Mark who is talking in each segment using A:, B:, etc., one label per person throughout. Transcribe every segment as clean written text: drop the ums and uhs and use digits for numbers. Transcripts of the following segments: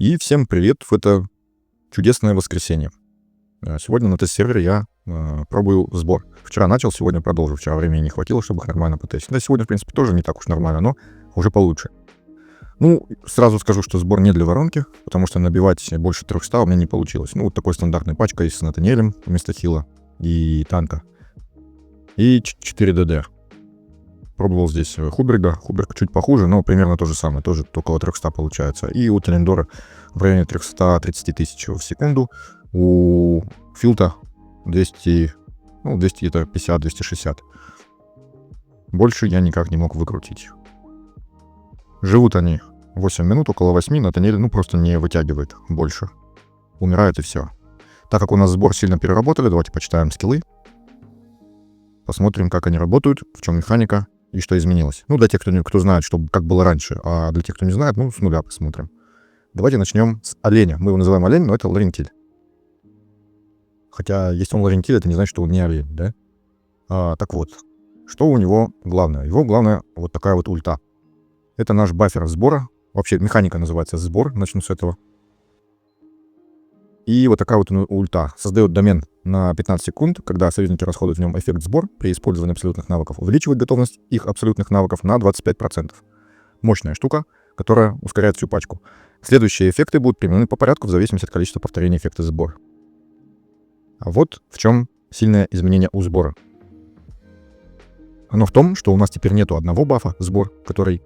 A: И всем привет в это чудесное воскресенье. Сегодня на тест-сервере я пробую сбор. Вчера начал, сегодня продолжу. Вчера времени не хватило, чтобы их нормально потестить. Да, сегодня, в принципе, тоже не так уж нормально, но уже получше. Ну, сразу скажу, что сбор не для воронки, потому что набивать больше 300 у меня не получилось. Ну, вот такой стандартной пачкой с Натаниэлем вместо хила и танка. И 4 ДД. Пробовал здесь Хуберга. Хуберг чуть похуже, но примерно то же самое. Тоже около 300 получается. И у Телендора в районе 330 тысяч в секунду. У Филта 250-260. Больше я никак не мог выкрутить. Живут они 8 минут, около 8. Натаниэль, просто не вытягивает больше. Умирает и все. Так как у нас сбор сильно переработали, давайте почитаем скиллы. Посмотрим, как они работают, в чем механика и что изменилось. Ну, для тех, кто знает, как было раньше, а для тех, кто не знает, с нуля посмотрим. Давайте начнем с оленя. Мы его называем олень, но это ларентиль. Хотя, если он ларентиль, это не значит, что он не олень, да? Так вот, что у него главное? Его главное вот такая вот ульта. Это наш баффер сбора. Вообще, механика называется сбор, начну с этого. И вот такая вот ульта создает домен на 15 секунд, когда союзники расходуют в нем эффект сбор при использовании абсолютных навыков, увеличивает готовность их абсолютных навыков на 25%. Мощная штука, которая ускоряет всю пачку. Следующие эффекты будут применены по порядку в зависимости от количества повторений эффекта сбор. А вот в чем сильное изменение у сбора. Оно в том, что у нас теперь нету одного бафа сбор, который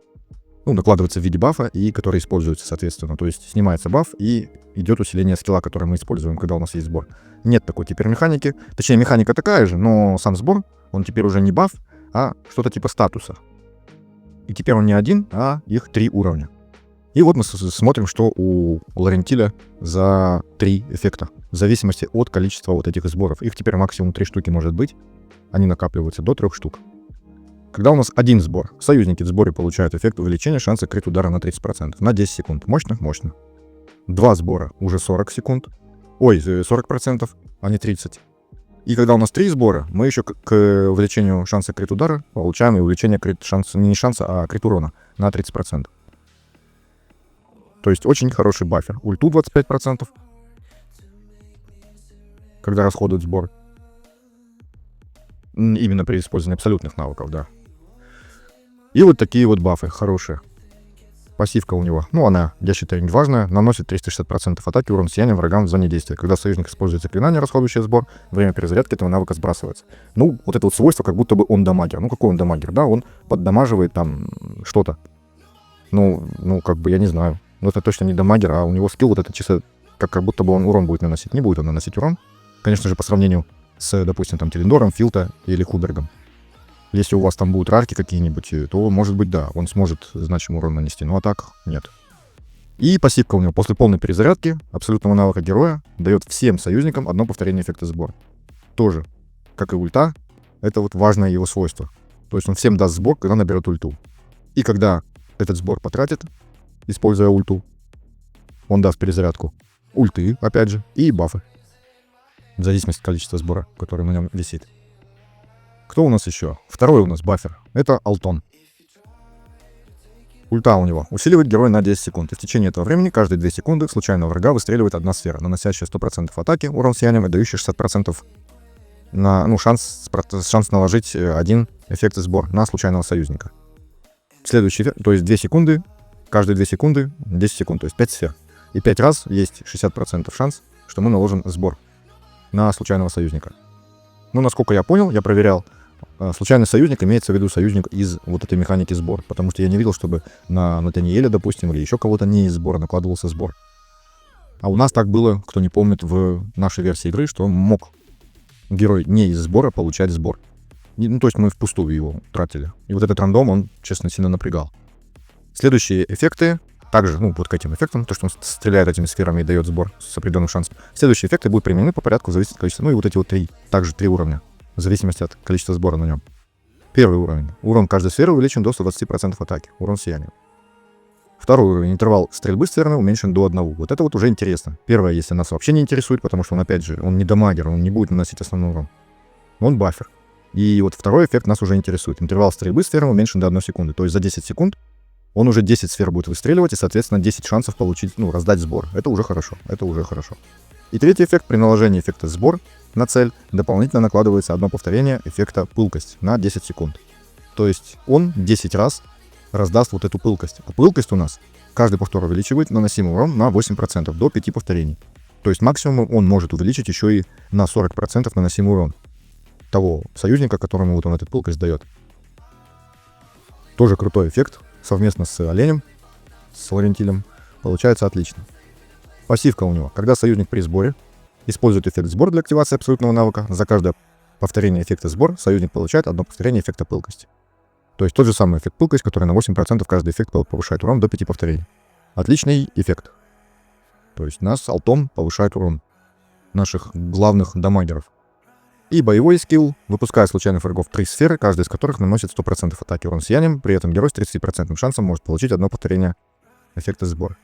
A: накладывается в виде бафа и который используется соответственно. То есть снимается баф и идет усиление скилла, который мы используем, когда у нас есть сбор. Нет такой теперь механики. Точнее, механика такая же, но сам сбор, он теперь уже не баф, а что-то типа статуса. И теперь он не один, а их 3 уровня. И вот мы смотрим, что у Ларентиля за 3 эффекта. В зависимости от количества вот этих сборов. Их теперь максимум 3 штуки может быть. Они накапливаются до 3 штук. Когда у нас один сбор, союзники в сборе получают эффект увеличения шанса крит удара на 30%, на 10 секунд. Мощно? Мощно. 2 сбора уже 40 секунд. Ой, 40%, а не 30. И когда у нас 3 сбора, мы еще к увеличению шанса крит удара получаем и увеличение шанса, не шанса, а крит урона на 30%. То есть очень хороший баффер. Ульту 25%, когда расходует сбор. Именно при использовании абсолютных навыков, да. И вот такие вот бафы хорошие. Пассивка у него, она, я считаю, не важная, наносит 360% атаки, урон сияния врагам в зоне действия. Когда союзник использует заклинание, расходующее сбор, время перезарядки этого навыка сбрасывается. Вот это вот свойство, как будто бы он дамагер. Какой он дамагер? Да, он поддамаживает там что-то. Я не знаю. Но это точно не дамагер, а у него скилл вот это чисто, как будто бы он урон будет наносить. Не будет он наносить урон. Конечно же, по сравнению с, допустим, там Телендором, Филта или Хубергом. Если у вас там будут рарки какие-нибудь, то, может быть, да, он сможет значимый урон нанести. А так, нет. И пассивка у него после полной перезарядки абсолютного навыка героя дает всем союзникам одно повторение эффекта сбора. Тоже, как и ульта, это вот важное его свойство. То есть он всем даст сбор, когда наберет ульту. И когда этот сбор потратит, используя ульту, он даст перезарядку ульты, опять же, и бафы. В зависимости от количества сбора, который на нем висит. Кто у нас еще? Второй у нас баффер. Это Алтон. Ульта у него. Усиливает героя на 10 секунд. И в течение этого времени каждые 2 секунды случайного врага выстреливает одна сфера, наносящая 100% атаки, урон сиянием и дающая 60% на, шанс наложить один эффект сбор на случайного союзника. Следующий эффект, то есть 2 секунды, каждые 2 секунды 10 секунд, то есть 5 сфер. И 5 раз есть 60% шанс, что мы наложим сбор на случайного союзника. Насколько я понял, я проверял, случайный союзник имеется в виду союзник из вот этой механики сбор, потому что я не видел, чтобы на Натаниэля, допустим, или еще кого-то не из сбора накладывался сбор. А у нас так было, кто не помнит, в нашей версии игры, что мог герой не из сбора получать сбор. То есть мы впустую его тратили. И вот этот рандом, он, честно, сильно напрягал. Следующие эффекты также, вот к этим эффектам, то, что он стреляет этими сферами и дает сбор с определенным шансом. Следующие эффекты будут применены по порядку в зависимости от количества. И вот эти вот 3, также 3 уровня, в зависимости от количества сбора на нем. Первый уровень. Урон каждой сферы увеличен до 120% атаки. Урон сияния. Второй уровень. Интервал стрельбы сферы уменьшен до 1. Вот это вот уже интересно. Первое, если нас вообще не интересует, потому что он, опять же, он не дамагер, он не будет наносить основной урон. Он баффер. И вот второй эффект нас уже интересует. Интервал стрельбы сферы уменьшен до 1 секунды. То есть за 10 секунд Он уже 10 сфер будет выстреливать и, соответственно, 10 шансов получить, ну, раздать сбор. Это уже хорошо, это уже хорошо. И третий эффект: при наложении эффекта сбор на цель дополнительно накладывается одно повторение эффекта пылкость на 10 секунд. То есть он 10 раз раздаст вот эту пылкость. А пылкость у нас каждый повтор увеличивает наносимый урон на 8%, до 5 повторений. То есть максимум он может увеличить еще и на 40% наносимый урон того союзника, которому вот он этот пылкость дает. Тоже крутой эффект. Совместно с оленем, с Лорентилем, получается отлично. Пассивка у него: когда союзник при сборе использует эффект сбор для активации абсолютного навыка, за каждое повторение эффекта сбор союзник получает одно повторение эффекта пылкость. То есть тот же самый эффект пылкость, который на 8% каждый эффект повышает урон до 5 повторений. Отличный эффект. То есть нас алтом повышает урон наших главных дамагеров. И боевой скилл: выпуская случайных врагов 3 сферы, каждая из которых наносит 100% атаки урон сиянием, при этом герой с 30% шансом может получить одно повторение эффекта сбор.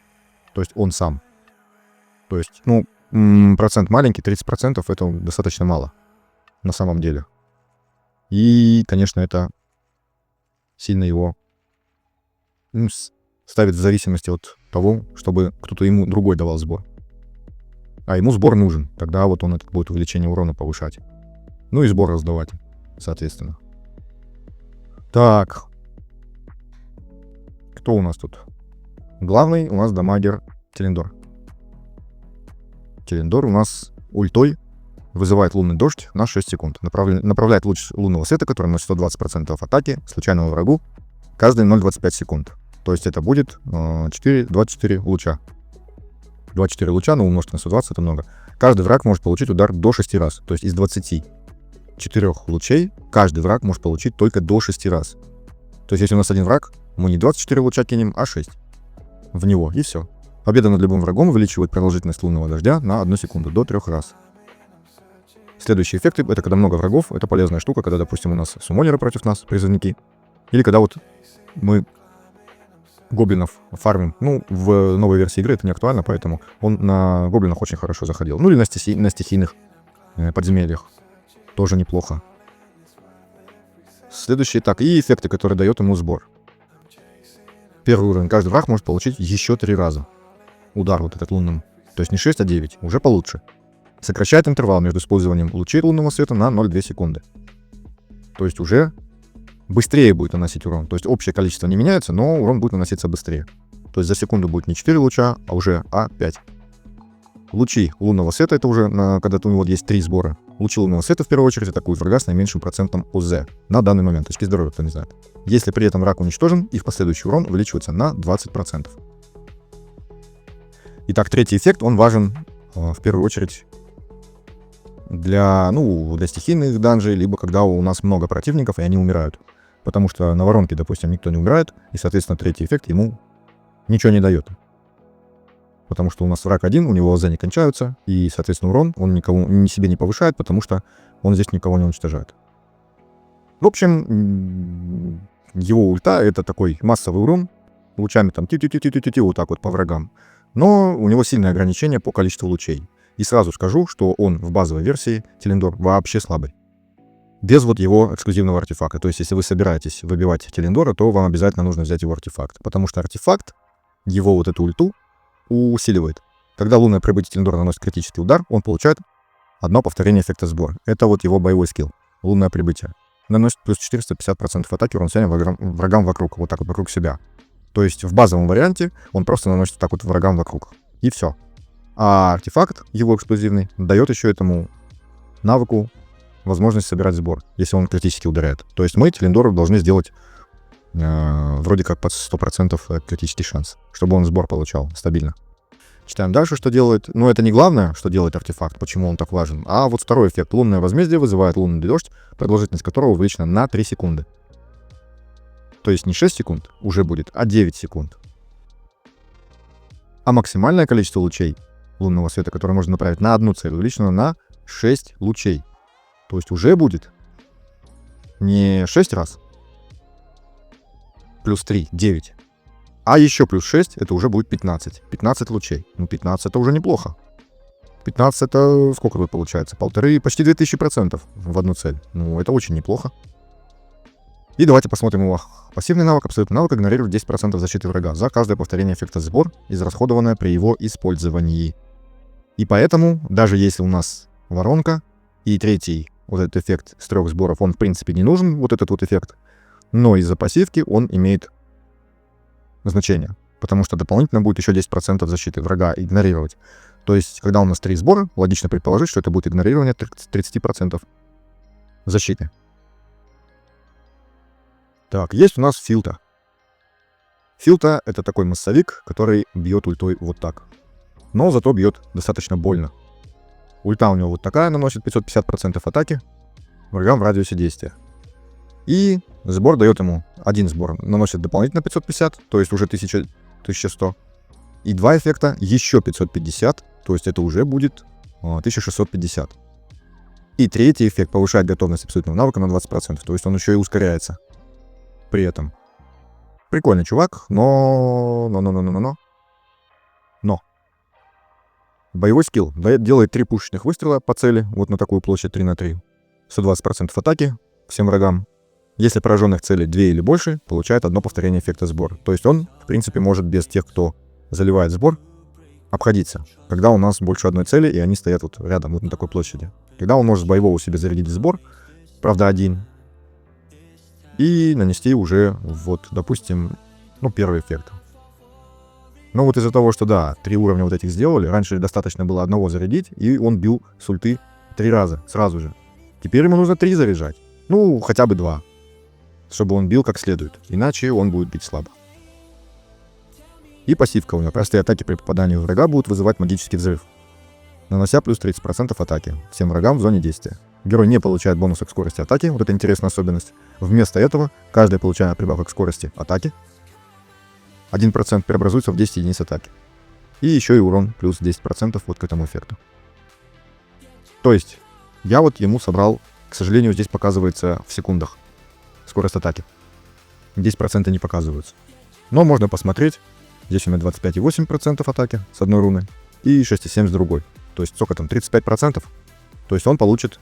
A: То есть он сам. То есть, ну, процент маленький, 30% это достаточно мало на самом деле. И, конечно, это сильно его ставит в зависимости от того, чтобы кто-то ему другой давал сбор. А ему сбор нужен, тогда вот он этот будет увеличение урона повышать. Ну и сбор раздавать, соответственно. Так. Кто у нас тут? Главный у нас дамагер Телендор. Телендор у нас ультой вызывает лунный дождь на 6 секунд. Направляет луч лунного света, который наносит 120% атаки случайному врагу каждые 0,25 секунд. То есть это будет 24 луча. 24 луча, но умножить на 120 это много. Каждый враг может получить удар до 6 раз. То есть из 24 лучей каждый враг может получить только до 6 раз. То есть если у нас один враг, мы не 24 луча кинем, а 6 в него, и все. Победа над любым врагом увеличивает продолжительность лунного дождя на 1 секунду, до 3 раз. Следующие эффекты — это когда много врагов. Это полезная штука, когда, допустим, у нас суммонеры против нас, призывники. Или когда вот мы гоблинов фармим. Ну, в новой версии игры это не актуально, поэтому он на гоблинах очень хорошо заходил. Ну или на стихийных подземельях. Тоже неплохо. Следующий, так, и эффекты, которые дает ему сбор. Первый уровень: каждый враг может получить еще 3 раза удар вот этот лунным. То есть не 6, а 9. Уже получше. Сокращает интервал между использованием лучей лунного света на 0,2 секунды. То есть уже быстрее будет наносить урон. То есть общее количество не меняется, но урон будет наноситься быстрее. То есть за секунду будет не 4 луча, а уже 5. Лучи лунного света — это уже когда у него есть 3 сбора. Лучи лунного света в первую очередь атакуют врага с наименьшим процентом ОЗ на данный момент. Очки здоровья, кто не знает. Если при этом враг уничтожен, их последующий урон увеличивается на 20%. Итак, третий эффект, он важен в первую очередь для стихийных данжей, либо когда у нас много противников и они умирают. Потому что на воронке, допустим, никто не умирает, и, соответственно, третий эффект ему ничего не дает. Потому что у нас враг один, у него ОЗ не кончаются, и, соответственно, урон он ни себе не повышает, потому что он здесь никого не уничтожает. В общем, его ульта — это такой массовый урон, лучами там вот так вот по врагам. Но у него сильное ограничение по количеству лучей. И сразу скажу, что он в базовой версии, Телендор, вообще слабый. Без вот его эксклюзивного артефакта. То есть, если вы собираетесь выбивать Телендора, то вам обязательно нужно взять его артефакт. Потому что артефакт его вот эту ульту усиливает. Когда лунное прибытие Телендора наносит критический удар, он получает одно повторение эффекта сбор. Это вот его боевой скилл. Лунное прибытие. Наносит плюс 450% атаки урон сияния врагам вокруг. Вот так вот вокруг себя. То есть в базовом варианте он просто наносит так вот врагам вокруг. И все. А артефакт, его эксклюзивный, дает еще этому навыку возможность собирать сбор, если он критически ударяет. То есть мы Телендору должны сделать вроде как под 100% критический шанс, чтобы он сбор получал стабильно. Читаем дальше, что делает. Но это не главное, что делает артефакт, почему он так важен. А вот второй эффект. Лунное возмездие вызывает лунный дождь, продолжительность которого увеличена на 3 секунды. То есть не 6 секунд уже будет, а 9 секунд. А максимальное количество лучей лунного света, которое можно направить на одну цель, увеличено на 6 лучей. То есть уже будет не 6 раз, плюс 3, 9. А еще плюс 6, это уже будет 15. 15 лучей. Ну, 15 это уже неплохо. 15 это сколько тут получается? Почти 2000% в одну цель. Ну, это очень неплохо. И давайте посмотрим его пассивный навык. Абсолютный навык игнорирует 10% защиты врага за каждое повторение эффекта сбор, израсходованное при его использовании. И поэтому, даже если у нас воронка и третий вот этот эффект с 3 сборов, он в принципе не нужен, вот этот вот эффект, но из-за пассивки он имеет значение, потому что дополнительно будет еще 10% защиты врага игнорировать. То есть, когда у нас 3 сбора, логично предположить, что это будет игнорирование 30% защиты. Так, есть у нас Филта. Филта — это такой массовик, который бьет ультой вот так. Но зато бьет достаточно больно. Ульта у него вот такая, наносит 550% атаки врагам в радиусе действия. И сбор дает ему, один сбор наносит дополнительно 550, то есть уже 1100. И 2 эффекта еще 550, то есть это уже будет 1650. И третий эффект повышает готовность абсолютного навыка на 20%, то есть он еще и ускоряется при этом. Прикольный чувак, но... Боевой скилл делает 3 пушечных выстрела по цели, вот на такую площадь 3 на 3. 120% атаки всем врагам. Если пораженных целей 2 или больше, получает одно повторение эффекта сбор. То есть он, в принципе, может без тех, кто заливает сбор, обходиться. Когда у нас больше одной цели, и они стоят вот рядом, вот на такой площади. Когда он может с боевого себе зарядить сбор, правда один, и нанести уже, вот, допустим, первый эффект. Но вот из-за того, что, да, 3 уровня вот этих сделали, раньше достаточно было одного зарядить, и он бил с ульты 3 раза, сразу же. Теперь ему нужно 3 заряжать. Ну, хотя бы 2. Чтобы он бил как следует. Иначе он будет бить слабо. И пассивка у него. Простые атаки при попадании в врага будут вызывать магический взрыв, нанося плюс 30% атаки всем врагам в зоне действия. Герой не получает бонуса к скорости атаки, вот это интересная особенность. Вместо этого, каждая получаемая прибавка к скорости атаки 1% преобразуется в 10 единиц атаки. И еще и урон плюс 10% вот к этому эффекту. То есть, я вот ему собрал, к сожалению, здесь показывается в секундах скорость атаки. 10% не показываются. Но можно посмотреть. Здесь у меня 25,8% атаки с одной руны и 6,7 с другой. То есть, сколько там, 35%? То есть он получит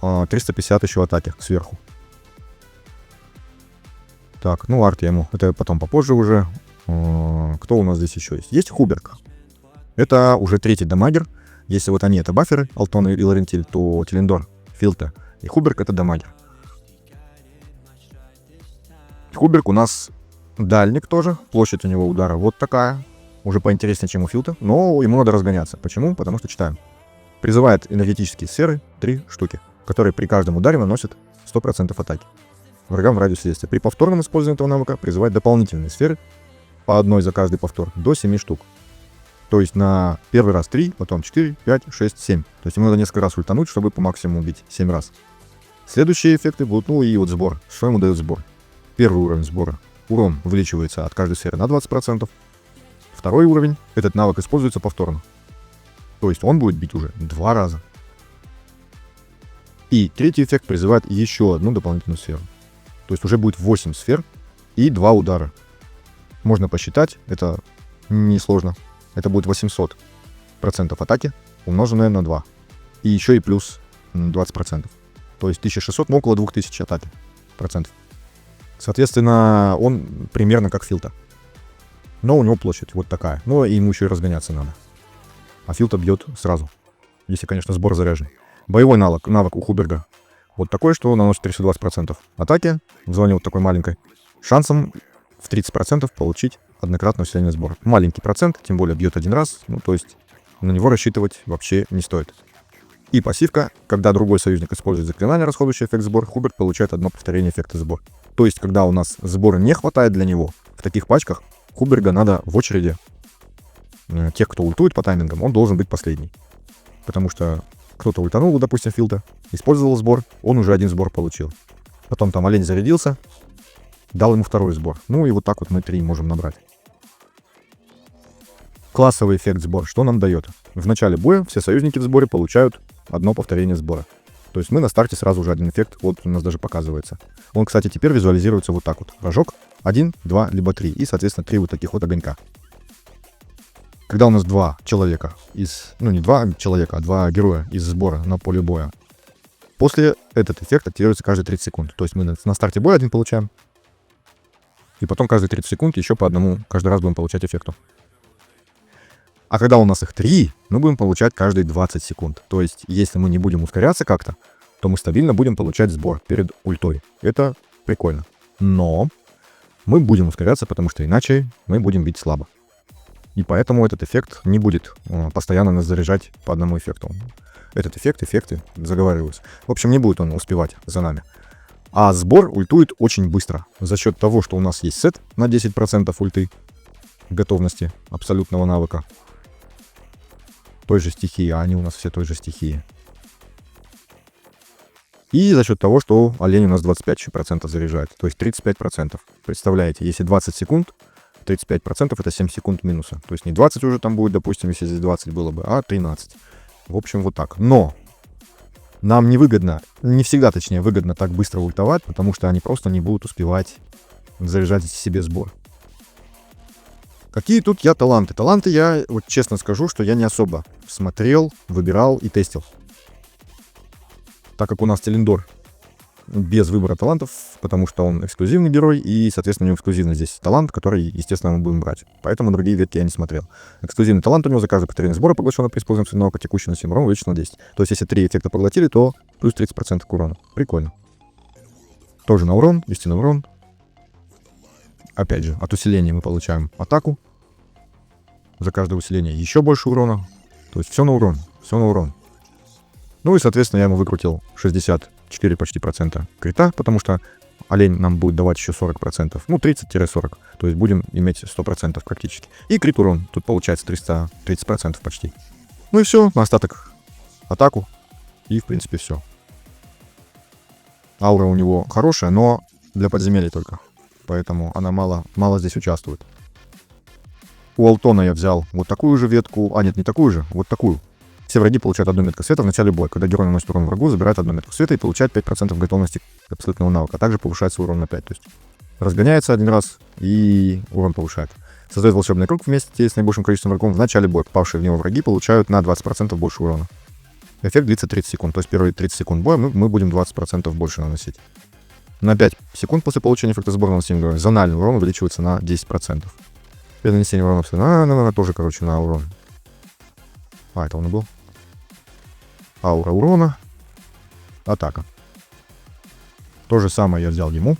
A: 350 еще атаки сверху. Так, ну арт я ему, это потом попозже уже. Кто у нас здесь еще есть? Есть Хуберг. Это уже 3-й дамагер. Если вот они это баферы, Алтон и Лорентиль, то Телендор, Филта и Хуберг это дамагер. Хуберг у нас дальник тоже. Площадь у него удара вот такая. Уже поинтереснее, чем у Филта. Но ему надо разгоняться. Почему? Потому что читаем. Призывает энергетические сферы 3 штуки, которые при каждом ударе наносят 100% атаки врагам в радиусе действия. При повторном использовании этого навыка призывает дополнительные сферы по одной за каждый повтор до 7 штук. То есть на первый раз 3, потом 4, 5, 6, 7. То есть ему надо несколько раз ультануть, чтобы по максимуму убить 7 раз. Следующие эффекты будут, и вот сбор. Что ему дает сбор? Первый уровень сбора. Урон увеличивается от каждой сферы на 20%. Второй уровень. Этот навык используется повторно. То есть он будет бить уже 2 раза. И третий эффект призывает еще одну дополнительную сферу. То есть уже будет 8 сфер и 2 удара. Можно посчитать, это несложно. Это будет 800% атаки, умноженное на 2. И еще и плюс 20%. То есть 1600, около 2000 атаки. Процентов. Соответственно, он примерно как Филта. Но у него площадь вот такая. Но и ему еще и разгоняться надо. А Филта бьет сразу. Если, конечно, сбор заряжен. Боевой навык у Хуберга. Вот такой, что наносит 320% атаки в зоне вот такой маленькой. Шансом в 30% получить однократное усиление сбора. Маленький процент, тем более бьет один раз. То есть на него рассчитывать вообще не стоит. И пассивка, когда другой союзник использует заклинание, расходующее эффект сбор, Хуберг получает одно повторение эффекта сбор. То есть, когда у нас сбора не хватает для него, в таких пачках Хуберга надо в очереди. Тех, кто ультует по таймингам, он должен быть последний. Потому что кто-то ультанул, допустим, Филта, использовал сбор, он уже один сбор получил. Потом там олень зарядился, дал ему второй сбор. И вот так вот мы 3 можем набрать. Классовый эффект сбор. Что нам дает? В начале боя все союзники в сборе получают одно повторение сбора. То есть мы на старте сразу же один эффект, вот у нас даже показывается. Он, кстати, теперь визуализируется вот так вот. Рожок 1, 2, либо 3. И, соответственно, 3 вот таких вот огонька. Когда у нас 2 человека не 2 человека, а 2 героя из сбора на поле боя После этот эффект активируется каждые 30 секунд. То есть мы на старте боя один получаем, и потом каждые 30 секунд еще по одному каждый раз будем получать эффекту. А когда у нас их 3, мы будем получать каждые 20 секунд. То есть, если мы не будем ускоряться как-то, то мы стабильно будем получать сбор перед ультой. Это прикольно. Но мы будем ускоряться, потому что иначе мы будем бить слабо. И поэтому этот эффект не будет постоянно нас заряжать по одному эффекту. Этот эффекты заговариваются. В общем, не будет он успевать за нами. А сбор ультует очень быстро. За счет того, что у нас есть сет на 10% ульты готовности абсолютного навыка той же стихии, а они у нас все той же стихии. И за счет того, что олень у нас 25% заряжает, то есть 35%. Представляете, если 20 секунд, 35% это 7 секунд минуса. То есть не 20 уже там будет, допустим, если здесь 20 было бы, а 13. В общем, вот так. Но нам невыгодно, не всегда, точнее, выгодно так быстро ультовать, потому что они просто не будут успевать заряжать себе сбор. Какие тут я таланты? Таланты я, вот честно скажу, что я не особо смотрел, выбирал и тестил. Так как у нас Телендор без выбора талантов, потому что он эксклюзивный герой, и, соответственно, у него эксклюзивно здесь талант, который, естественно, мы будем брать. Поэтому другие ветки я не смотрел. Эксклюзивный талант у него за каждое повторение сбора, поглощенного при использовании навыка текущий на 7 урона, увеличен на 10. То есть, если 3 эффекта поглотили, то плюс 30% к урону. Прикольно. Тоже на урон, истинный урон. Опять же, от усиления мы получаем атаку. За каждое усиление еще больше урона. То есть все на урон, все на урон. Ну и, соответственно, я ему выкрутил 64 почти процента крита, потому что олень нам будет давать еще 40%. Ну, 30-40. То есть будем иметь 100% практически. И крит урон. Тут получается 330% почти. Ну и все, на остаток атаку. И, в принципе, все. Аура у него хорошая, но для подземелий только. Поэтому она мало здесь участвует. У Алтона я взял вот такую же ветку. А, нет, не такую же, вот такую. Все враги получают одну метку света в начале боя. Когда герой наносит урон врагу, забирает одну метку света и получает 5% готовности абсолютного навыка. А также повышает свой урон на 5. То есть разгоняется один раз и урон повышает. Создает волшебный круг вместе с наибольшим количеством врагов. В начале боя попавшие в него враги получают на 20% больше урона. Эффект длится 30 секунд. То есть первые 30 секунд боя мы будем 20% больше наносить. На 5 секунд после получения эффекта сбора наносимого героя зональный урон увеличивается на 10%. При нанесении урона тоже, короче, на урон. А, это он и был. Аура урона. Атака. То же самое я взял ему.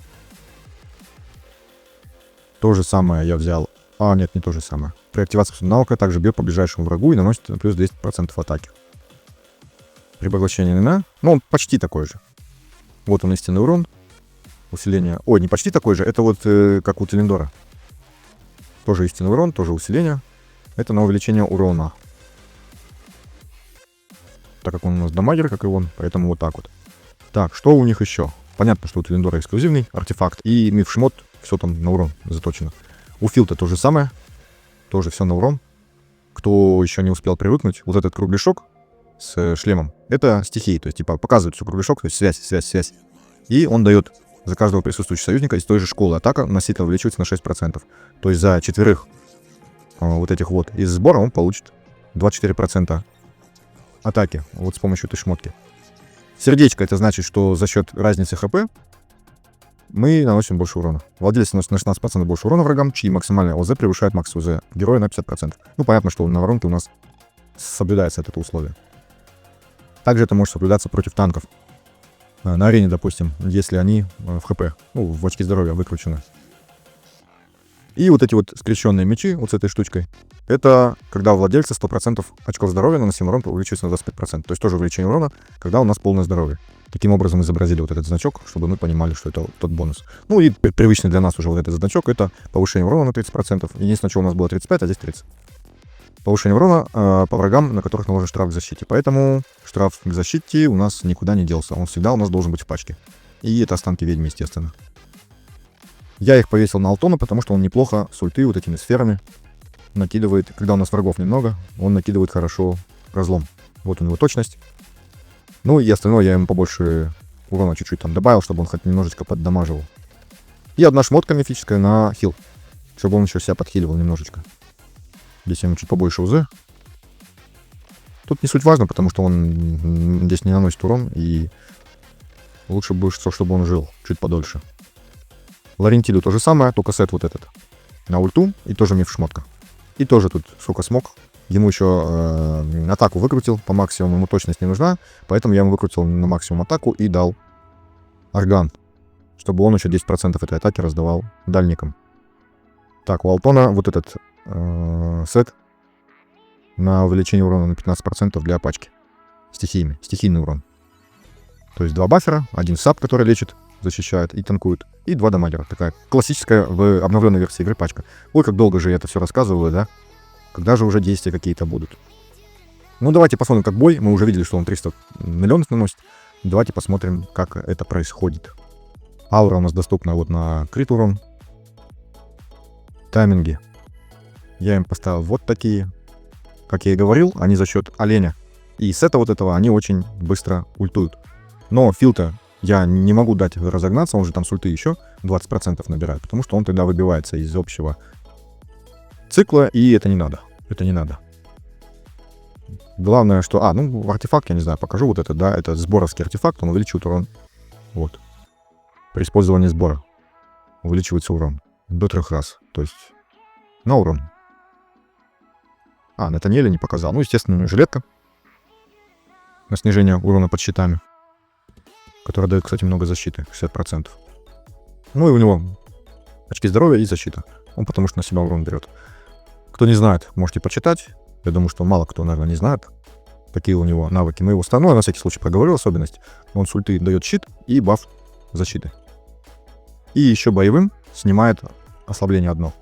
A: То же самое я взял... А, нет, не то же самое. При активации навыка также бьет по ближайшему врагу и наносит плюс 10% атаки. При поглощении НН... Ну, он почти такой же. Вот он истинный урон. Усиление... Ой, не почти такой же. Это вот как у Телендора. Тоже истинный урон, тоже усиление. Это на увеличение урона. Так как он у нас дамагер, как и он, поэтому вот так вот. Так, что у них еще? Понятно, что у Телендора эксклюзивный артефакт. И миф шмот, все там на урон заточено. У Филта то же самое. Тоже все на урон. Кто еще не успел привыкнуть, вот этот кругляшок с шлемом, это стихии. То есть, типа, показывает все кругляшок, то есть связь. И он дает за каждого присутствующего союзника из той же школы атака носителя увеличивается на 6%. То есть за 4 вот этих вот из сбора он получит 24% атаки вот с помощью этой шмотки. Сердечко — это значит, что за счет разницы хп мы наносим больше урона. Владелец наносит на 16% больше урона врагам, чьи максимальная ОЗ превышает макс ОЗ героя на 50%. Ну, понятно, что на воронке у нас соблюдается это условие. Также это может соблюдаться против танков. На арене, допустим, если они в хп, ну, в очки здоровья выкручены. И вот эти вот скрещенные мечи, вот с этой штучкой, это когда у владельца 100% очков здоровья наносимый урон увеличивается на 25%. То есть тоже увеличение урона, когда у нас полное здоровье. Таким образом изобразили вот этот значок, чтобы мы понимали, что это тот бонус. Ну и привычный для нас уже вот этот значок, это повышение урона на 30%. Единственное, что у нас было 35, а здесь 30. Повышение урона по врагам, на которых наложен штраф к защите. Поэтому штраф к защите у нас никуда не делся. Он всегда у нас должен быть в пачке. И это останки ведьмы, естественно. Я их повесил на Алтона, потому что он неплохо с ульты вот этими сферами накидывает. Когда у нас врагов немного, он накидывает хорошо разлом. Вот у него точность. Ну и остальное я ему побольше урона чуть-чуть там добавил, чтобы он хоть немножечко поддамаживал. И одна шмотка мифическая на хил, чтобы он еще себя подхиливал немножечко. Здесь ему чуть побольше УЗ. Тут не суть важно, потому что он здесь не наносит урон, и Лучше бы, чтобы он жил чуть подольше. Лорентилю то же самое, только сет вот этот. На ульту и тоже миф шмотка. И тоже тут сколько смог. Ему еще атаку выкрутил по максимуму, ему точность не нужна. Поэтому я ему выкрутил на максимум атаку и дал орган. Чтобы он еще 10% этой атаки раздавал дальникам. Так, у Алтона вот этот сет на увеличение урона на 15% для пачки. Стихийный урон. То есть 2 баффера, 1 сап, который лечит, защищает и танкует, и 2 дамагера. Такая классическая в обновленной версии игры пачка. Ой, как долго же я это все рассказываю, да? Когда же уже действия какие-то будут? Ну, давайте посмотрим, как бой. Мы уже видели, что он 300 миллионов наносит. Давайте посмотрим, как это происходит. Аура у нас доступна вот на крит урон. Тайминги. Я им поставил вот такие. Как я и говорил, они за счет оленя и сета вот этого, они очень быстро ультуют. Но филта я не могу дать разогнаться, он же там с ульты еще 20% набирает, потому что он тогда выбивается из общего цикла, и это не надо. Это не надо. Главное, что... артефакт, я не знаю, покажу вот это, да, это сборовский артефакт, он увеличивает урон. Вот. При использовании сбора увеличивается урон до 3 раз, то есть на урон. Натаниэля не показал. Ну, естественно, жилетка на снижение урона под щитами, которая дает, кстати, много защиты, 60%. Ну и у него очки здоровья и защита. Он потому что на себя урон берет. Кто не знает, можете почитать. Я думаю, что мало кто, наверное, не знает, какие у него навыки. Мы его установим, на всякий случай проговорил особенность. Он с ульты дает щит и баф защиты. И еще боевым снимает ослабление одно.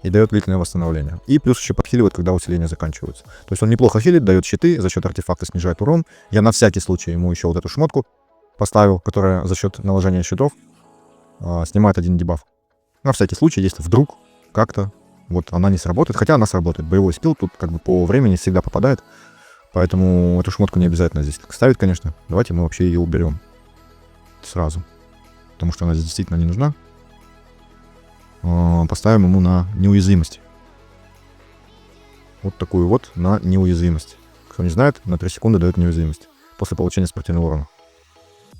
A: И дает длительное восстановление. И плюс еще подхиливает, когда усиления заканчиваются. То есть он неплохо хилит, дает щиты, за счет артефакта снижает урон. Я на всякий случай ему еще вот эту шмотку поставил, которая за счет наложения щитов снимает 1 дебаф. На всякий случай, если вдруг как-то вот она не сработает. Хотя она сработает. Боевой скилл тут как бы по времени всегда попадает. Поэтому эту шмотку не обязательно здесь ставить, конечно. Давайте мы вообще ее уберем сразу. Потому что она здесь действительно не нужна. Поставим ему на неуязвимость. Вот такую вот на неуязвимость. Кто не знает, на 3 секунды дает неуязвимость после получения смертельного урона.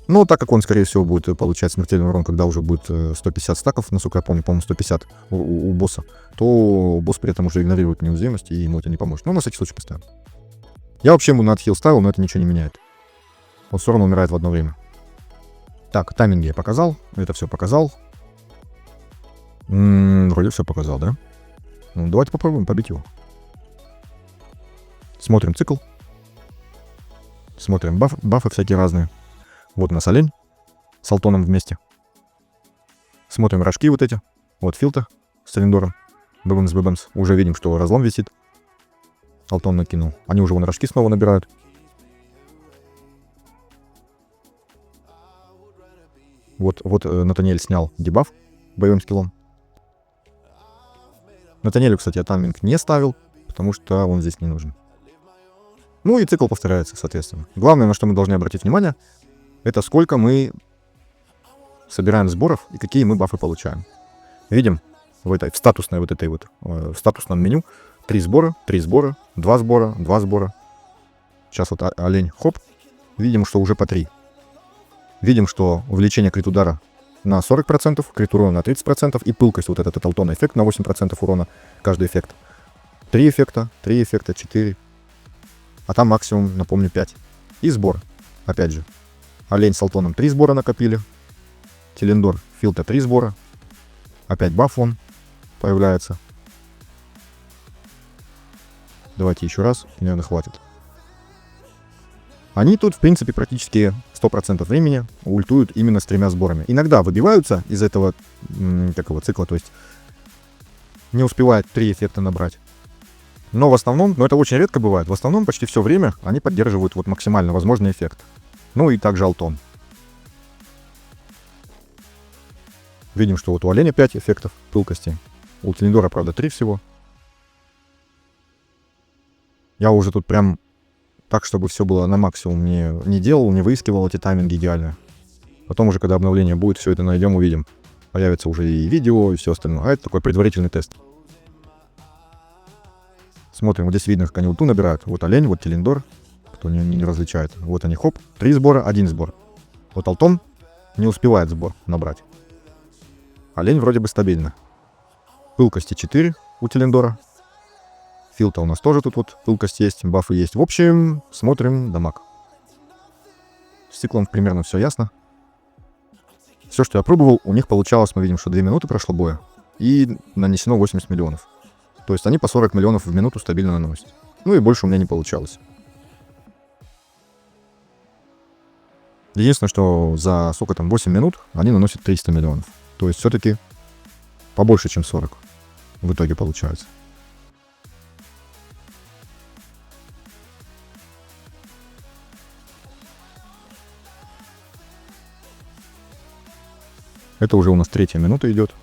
A: Но так как он, скорее всего, будет получать смертельный урон, когда уже будет 150 стаков, насколько я помню, по-моему, 150 у босса, то босс при этом уже игнорирует неуязвимость, и ему это не поможет. Но на всякий случай поставим. Я вообще ему на отхил ставил, но это ничего не меняет. Он все равно умирает в одно время. Так, тайминги я показал, это все показал. Вроде все показал, да? Ну, давайте попробуем побить его. Смотрим цикл. Смотрим бафы всякие разные. Вот у нас олень с Алтоном вместе. Смотрим рожки вот эти. Вот филта с Элендором. Бэбэмс. Уже видим, что разлом висит. Алтон накинул. Они уже вон рожки снова набирают. Вот Натаниэль снял дебаф боевым скиллом. Натаниэлю, кстати, я тайминг не ставил, потому что он здесь не нужен. Ну и цикл повторяется, соответственно. Главное, на что мы должны обратить внимание, это сколько мы собираем сборов и какие мы бафы получаем. Видим в статусной вот этой вот, в статусном меню 3 сбора, 3 сбора, 2 сбора, 2 сбора. Сейчас вот олень, хоп, видим, что уже по 3. Видим, что увеличение крит удара на 40%, крит урона на 30% и пылкость, вот этот Алтона эффект на 8% урона, каждый эффект. 3 эффекта, 4. А там максимум, напомню, 5. И сбор, опять же. Олень с Алтоном 3 сбора накопили. Телендор, филта 3 сбора. Опять баф он появляется. Давайте еще раз, и, наверное, хватит. Они тут, в принципе, практически 100% времени ультуют именно с 3 сборами. Иногда выбиваются из этого такого цикла, то есть не успевают 3 эффекта набрать. Но в основном, это очень редко бывает, в основном почти все время они поддерживают вот максимально возможный эффект. Ну и также Алтон. Видим, что вот у оленя 5 эффектов пылкости. У Телендора, правда, 3 всего. Я уже тут прям так, чтобы все было на максимум не делал, не выискивал эти тайминги идеально. Потом уже, когда обновление будет, все это найдем, увидим. Появится уже и видео, и все остальное. А это такой предварительный тест. Смотрим, вот здесь видно, как они ульту набирают. Вот олень, вот Телендор, кто не различает. Вот они, хоп, 3 сбора, 1 сбор. Вот Алтон, Не успевает сбор набрать. Олень вроде бы стабильно. Пылкости 4 у Телендора. Филта у нас тоже тут вот пылкость есть, бафы есть. В общем, смотрим дамаг. С циклом примерно все ясно. Все, что я пробовал, у них получалось, мы видим, что 2 минуты прошло боя. И нанесено 80 миллионов. То есть они по 40 миллионов в минуту стабильно наносят. Ну и больше у меня не получалось. Единственное, что за сколько там, 8 минут они наносят 300 миллионов. То есть все-таки побольше, чем 40 в итоге получается. Это уже у нас 3-я минута идет.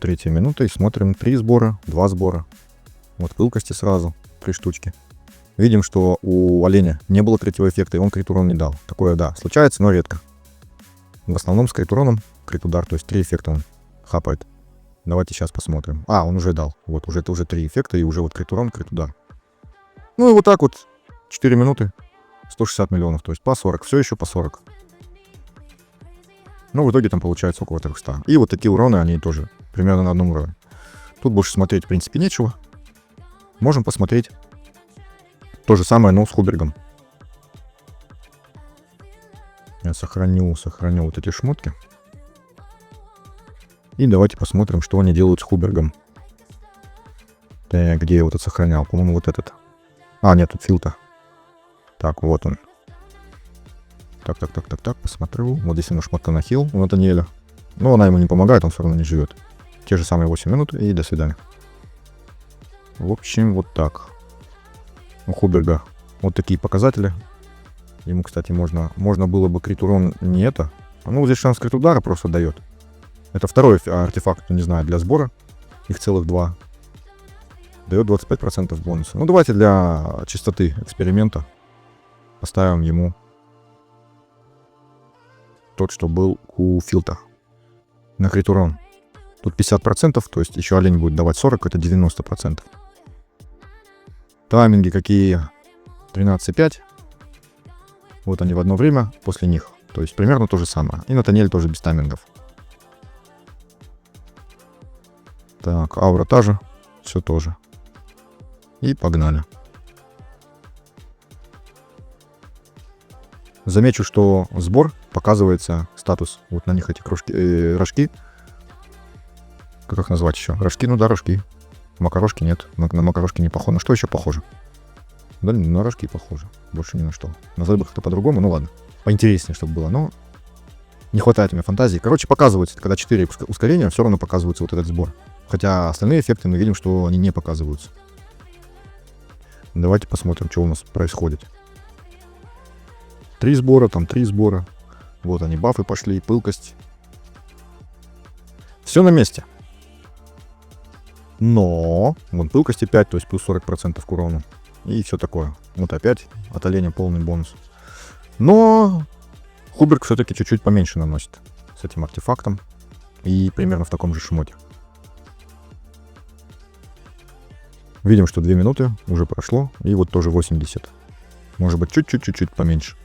A: Третья минута, и смотрим 3 сбора, 2 сбора. Вот пылкости сразу, 3 штучки. Видим, что у оленя не было третьего эффекта, и он крит урон не дал. Такое, да, случается, но редко. В основном с крит уроном, крит удар, то есть 3 эффекта он хапает. Давайте сейчас посмотрим. А, он уже дал. Вот, это уже 3 эффекта, и уже вот крит урон, крит удар. Ну и вот так вот, 4 минуты, 160 миллионов, то есть по 40, все еще по 40. Но в итоге там получается около 300. И вот такие уроны, они тоже примерно на одном уровне. Тут больше смотреть, в принципе, нечего. Можем посмотреть то же самое, но с Хубергом. Я сохраню вот эти шмотки. И давайте посмотрим, что они делают с Хубергом. Так, где я вот это сохранял? По-моему, вот этот. А, нет, тут Филта. Так, вот он. Так, посмотрю. Вот здесь у нас шмотка на хил у Натаниэля. Но она ему не помогает, он все равно не живет. Те же самые 8 минут, и до свидания. В общем, вот так. У Хуберга вот такие показатели. Ему, кстати, можно было бы крит урон не это. Ну, здесь шанс крит удара просто дает. Это второй артефакт, не знаю, для сбора. Их целых 2. Дает 25% бонуса. Ну, давайте для чистоты эксперимента поставим ему тот, что был у Филта. На крит урон. Тут 50%, то есть еще олень будет давать 40, это 90%. Тайминги какие? 13,5. Вот они в одно время после них. То есть примерно то же самое. И Натаниэль тоже без таймингов. Так, аура та же. Все тоже. И погнали. Замечу, что сбор показывается статус. Вот на них эти рожки. Как их назвать еще? Рожки, ну да, рожки. Макарошки нет. На макарошки не похоже. На что еще похоже? Да, на рожки похоже. Больше ни на что. Назвать бы как-то по-другому, ну ладно. Поинтереснее, чтобы было, но не хватает у меня фантазии. Короче, показывается, когда 4 ускорения, все равно показывается вот этот сбор. Хотя остальные эффекты мы видим, что они не показываются. Давайте посмотрим, что у нас происходит. 3 сбора, там 3 сбора. Вот они, бафы пошли, пылкость. Все на месте. Но вон пылкости 5, то есть плюс 40% к урону. И все такое. Вот опять от оленя полный бонус. Но Хуберг все-таки чуть-чуть поменьше наносит с этим артефактом. И примерно в таком же шмоте. Видим, что 2 минуты уже прошло. И вот тоже 80. Может быть, чуть-чуть поменьше.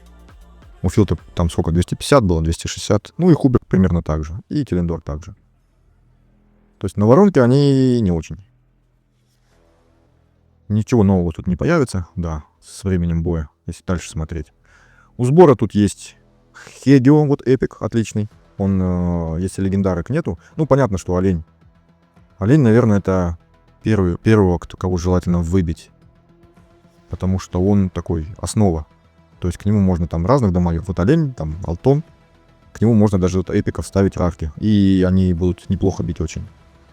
A: У Филта там сколько? 250 было, 260. Ну и Хуберг примерно так же. И Телендор также. То есть на воронке они не очень. Ничего нового тут не появится, да, с временем боя, если дальше смотреть. У сбора тут есть Хегио, вот эпик, отличный. Он, если легендарок нету, ну понятно, что олень. Олень, наверное, это первого, кого желательно выбить. Потому что он такой основа. То есть к нему можно там разных дамагов. Вот олень, там алтон. К нему можно даже вот эпиков ставить равки. И они будут неплохо бить очень.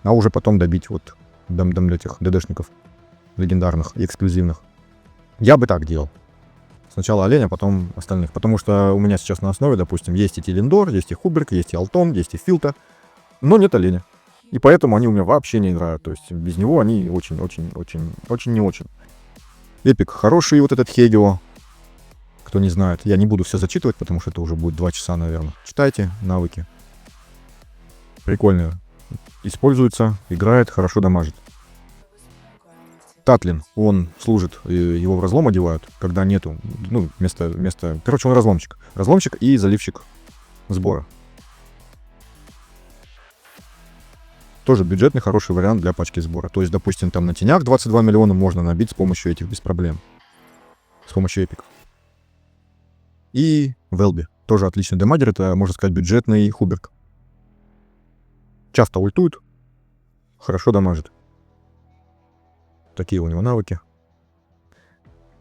A: А уже потом добить вот этих ДДшников легендарных и эксклюзивных. Я бы так делал. Сначала оленя, потом остальных. Потому что у меня сейчас на основе, допустим, есть и Телендор, есть и Хуберг, есть и Алтон, есть и Филта. Но нет оленя. И поэтому они у меня вообще не играют. То есть без него они очень не очень. Эпик хороший, вот этот Хегио. Кто не знает, я не буду все зачитывать, потому что это уже будет 2 часа, наверное. Читайте навыки. Прикольно. Используется, играет, хорошо дамажит. Татлин, он служит, его в разлом одевают, когда нету, ну, короче, он разломчик. Разломчик и заливщик сбора. Тоже бюджетный, хороший вариант для пачки сбора. То есть, допустим, там на тенях 22 миллиона можно набить с помощью этих без проблем. С помощью эпиков. И Велби. Тоже отличный демагер, это, можно сказать, бюджетный хуберг. Часто ультует, хорошо дамажит. Такие у него навыки.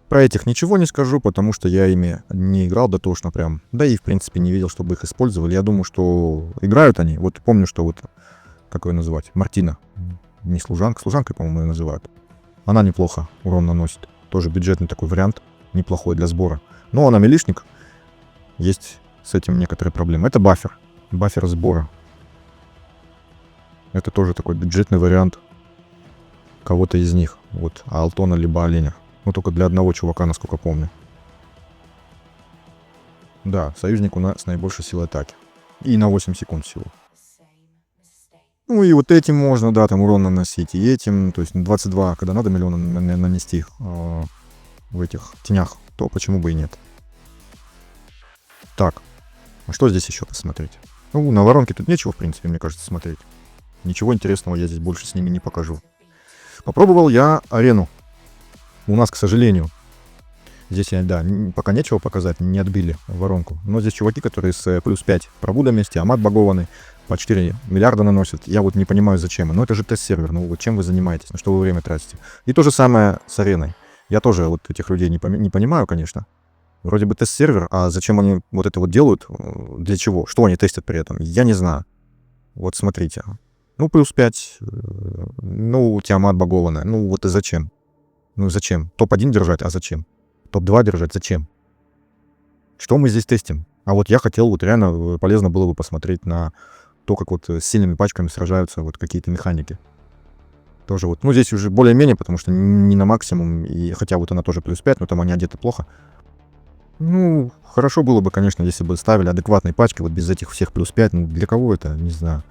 A: Про этих ничего не скажу, потому что я ими не играл дотошно прям. Да и, в принципе, не видел, чтобы их использовали. Я думаю, что играют они. Вот помню, что вот, как ее называть, Мартина. Не служанка, служанкой, по-моему, ее называют. Она неплохо урон наносит. Тоже бюджетный такой вариант, неплохой для сбора. Но она милишник. Есть с этим некоторые проблемы. Это бафер. Бафер сбора. Это тоже такой бюджетный вариант кого-то из них. Вот, Алтона либо Оленя. Ну, только для одного чувака, насколько помню. Да, союзник у нас с наибольшей силой атаки. И на 8 секунд всего. Ну, и вот этим можно, да, там урон наносить. И этим, то есть 22, когда надо миллион нанести в этих тенях, то почему бы и нет. Так, а что здесь еще посмотреть? Ну, на воронке тут нечего, в принципе, мне кажется, смотреть. Ничего интересного я здесь больше с ними не покажу. Попробовал я арену. У нас, к сожалению, здесь, да, пока нечего показать, не отбили воронку. Но здесь чуваки, которые с плюс 5 пробудами, с Тиамат багованный, по 4 миллиарда наносят. Я вот не понимаю, зачем. Но это же тест-сервер. Ну вот чем вы занимаетесь? На что вы время тратите? И то же самое с ареной. Я тоже вот этих людей не понимаю, конечно. Вроде бы тест-сервер, а зачем они вот это вот делают? Для чего? Что они тестят при этом? Я не знаю. Вот смотрите. Ну, плюс 5. Ну, Тиамат багованная. Ну, вот и зачем? Ну, зачем? Топ-1 держать, а зачем? Топ-2 держать, зачем? Что мы здесь тестим? А вот я хотел, вот реально полезно было бы посмотреть на то, как вот с сильными пачками сражаются вот какие-то механики. Тоже вот, ну, здесь уже более-менее, потому что не на максимум, и хотя вот она тоже плюс 5, но там они одеты плохо. Ну, хорошо было бы, конечно, если бы ставили адекватные пачки, вот без этих всех плюс 5, ну, для кого это, не знаю.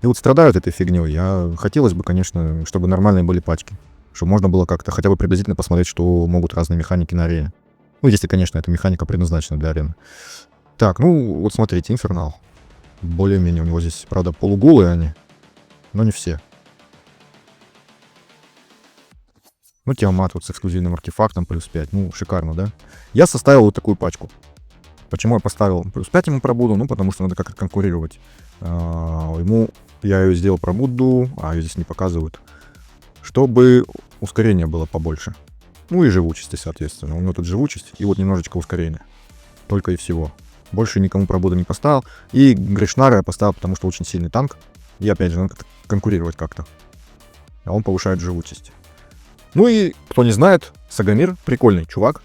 A: И вот страдают этой фигней, хотелось бы, конечно, чтобы нормальные были пачки, чтобы можно было как-то хотя бы приблизительно посмотреть, что могут разные механики на арене. Ну, если, конечно, эта механика предназначена для арены. Так, ну, вот смотрите, Инфернал. Более-менее у него здесь, правда, полуголые они, но не все. Ну, Тиамат вот с эксклюзивным артефактом плюс 5. Ну, шикарно, да? Я составил вот такую пачку. Почему я поставил плюс 5 ему пробуду? Ну, потому что надо как-то конкурировать. Я ее сделал пробуду, а ее здесь не показывают. Чтобы ускорение было побольше. Ну и живучести, соответственно. У него тут живучесть и вот немножечко ускорения. Только и всего. Больше никому пробуду не поставил. И Гришнара я поставил, потому что очень сильный танк. И опять же, надо конкурировать как-то. А он повышает живучесть. Ну и, кто не знает, Сагамир прикольный чувак.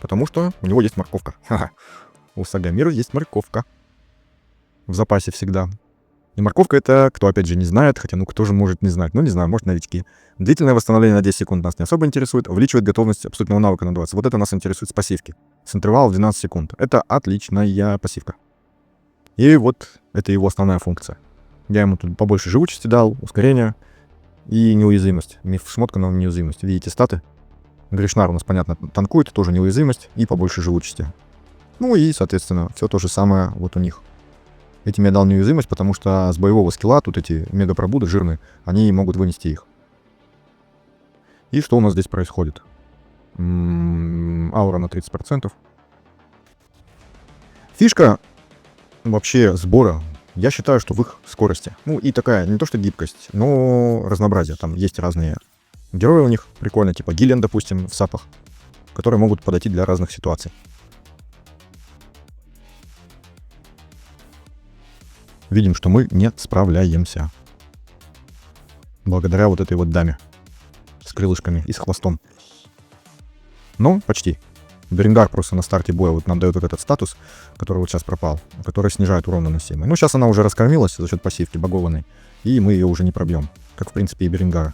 A: Потому что у него есть морковка. Ха-ха. У Сагамира есть морковка. В запасе всегда. И морковка это, кто опять же не знает, хотя ну кто же может не знать, ну не знаю, может новички. Длительное восстановление на 10 секунд нас не особо интересует, увеличивает готовность абсолютного навыка на 20. Вот это нас интересует с пассивки. С интервала в 12 секунд. Это отличная пассивка. И вот это его основная функция. Я ему тут побольше живучести дал, ускорение и неуязвимость. Шмотка на неуязвимость. Видите статы? Гришнар у нас, понятно, танкует, тоже неуязвимость и побольше живучести. Ну и, соответственно, все то же самое вот у них. Этим я дал неуязвимость, потому что с боевого скилла тут эти мегапробуды жирные, они могут вынести их. И что у нас здесь происходит? Аура на 30%. Фишка вообще сбора, я считаю, что в их скорости. Ну и такая, не то что гибкость, но разнообразие. Там есть разные герои у них, прикольно, типа Гиллен, допустим, в сапах, которые могут подойти для разных ситуаций. Видим, что мы не справляемся. Благодаря вот этой вот даме. С крылышками и с хвостом. Но почти. Беренгар просто на старте боя вот нам дает вот этот статус, который вот сейчас пропал, который снижает урон наносимый. Ну, сейчас она уже раскормилась за счет пассивки багованной, и мы ее уже не пробьем. Как, в принципе, и Беренгара.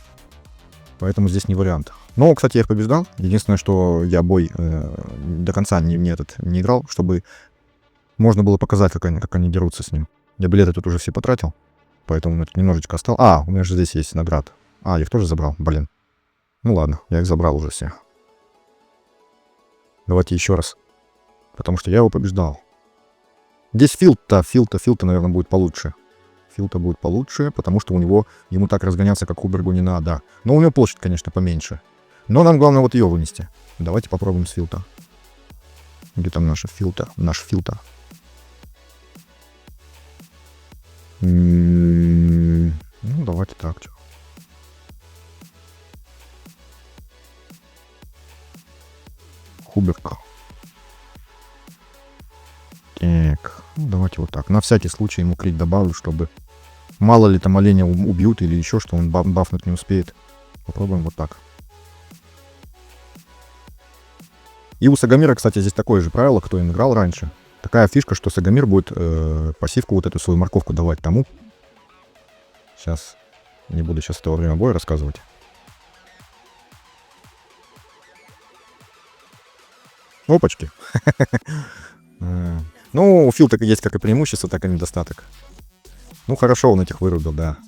A: Поэтому здесь не вариант. Но, кстати, я их побеждал. Единственное, что я бой до конца не играл, чтобы можно было показать, как они дерутся с ним. Я билеты тут уже все потратил, поэтому немножечко осталось. У меня же здесь есть наград. Я их тоже забрал, блин. Ну ладно, я их забрал уже все. Давайте еще раз. Потому что я его побеждал. Здесь Филта, наверное, будет получше. Филта будет получше, потому что ему так разгоняться, как Хубергу, не надо. Но у него площадь, конечно, поменьше. Но нам главное вот ее вынести. Давайте попробуем с Филта. Где там наша Филта? Наш Филта. Ну, давайте так. Хуберг. Так, ну, давайте вот так. На всякий случай ему крит добавлю, чтобы мало ли там оленя убьют или еще что, он бафнуть не успеет. Попробуем вот так. И у Сагамира, кстати, здесь такое же правило, кто им играл раньше. Такая фишка, что Сагамир будет пассивку, вот эту свою морковку давать тому. Сейчас. Не буду сейчас это во время боя рассказывать. Опачки. Ну, у Филта есть как и преимущество, так и недостаток. Ну, хорошо, он этих вырубил, да.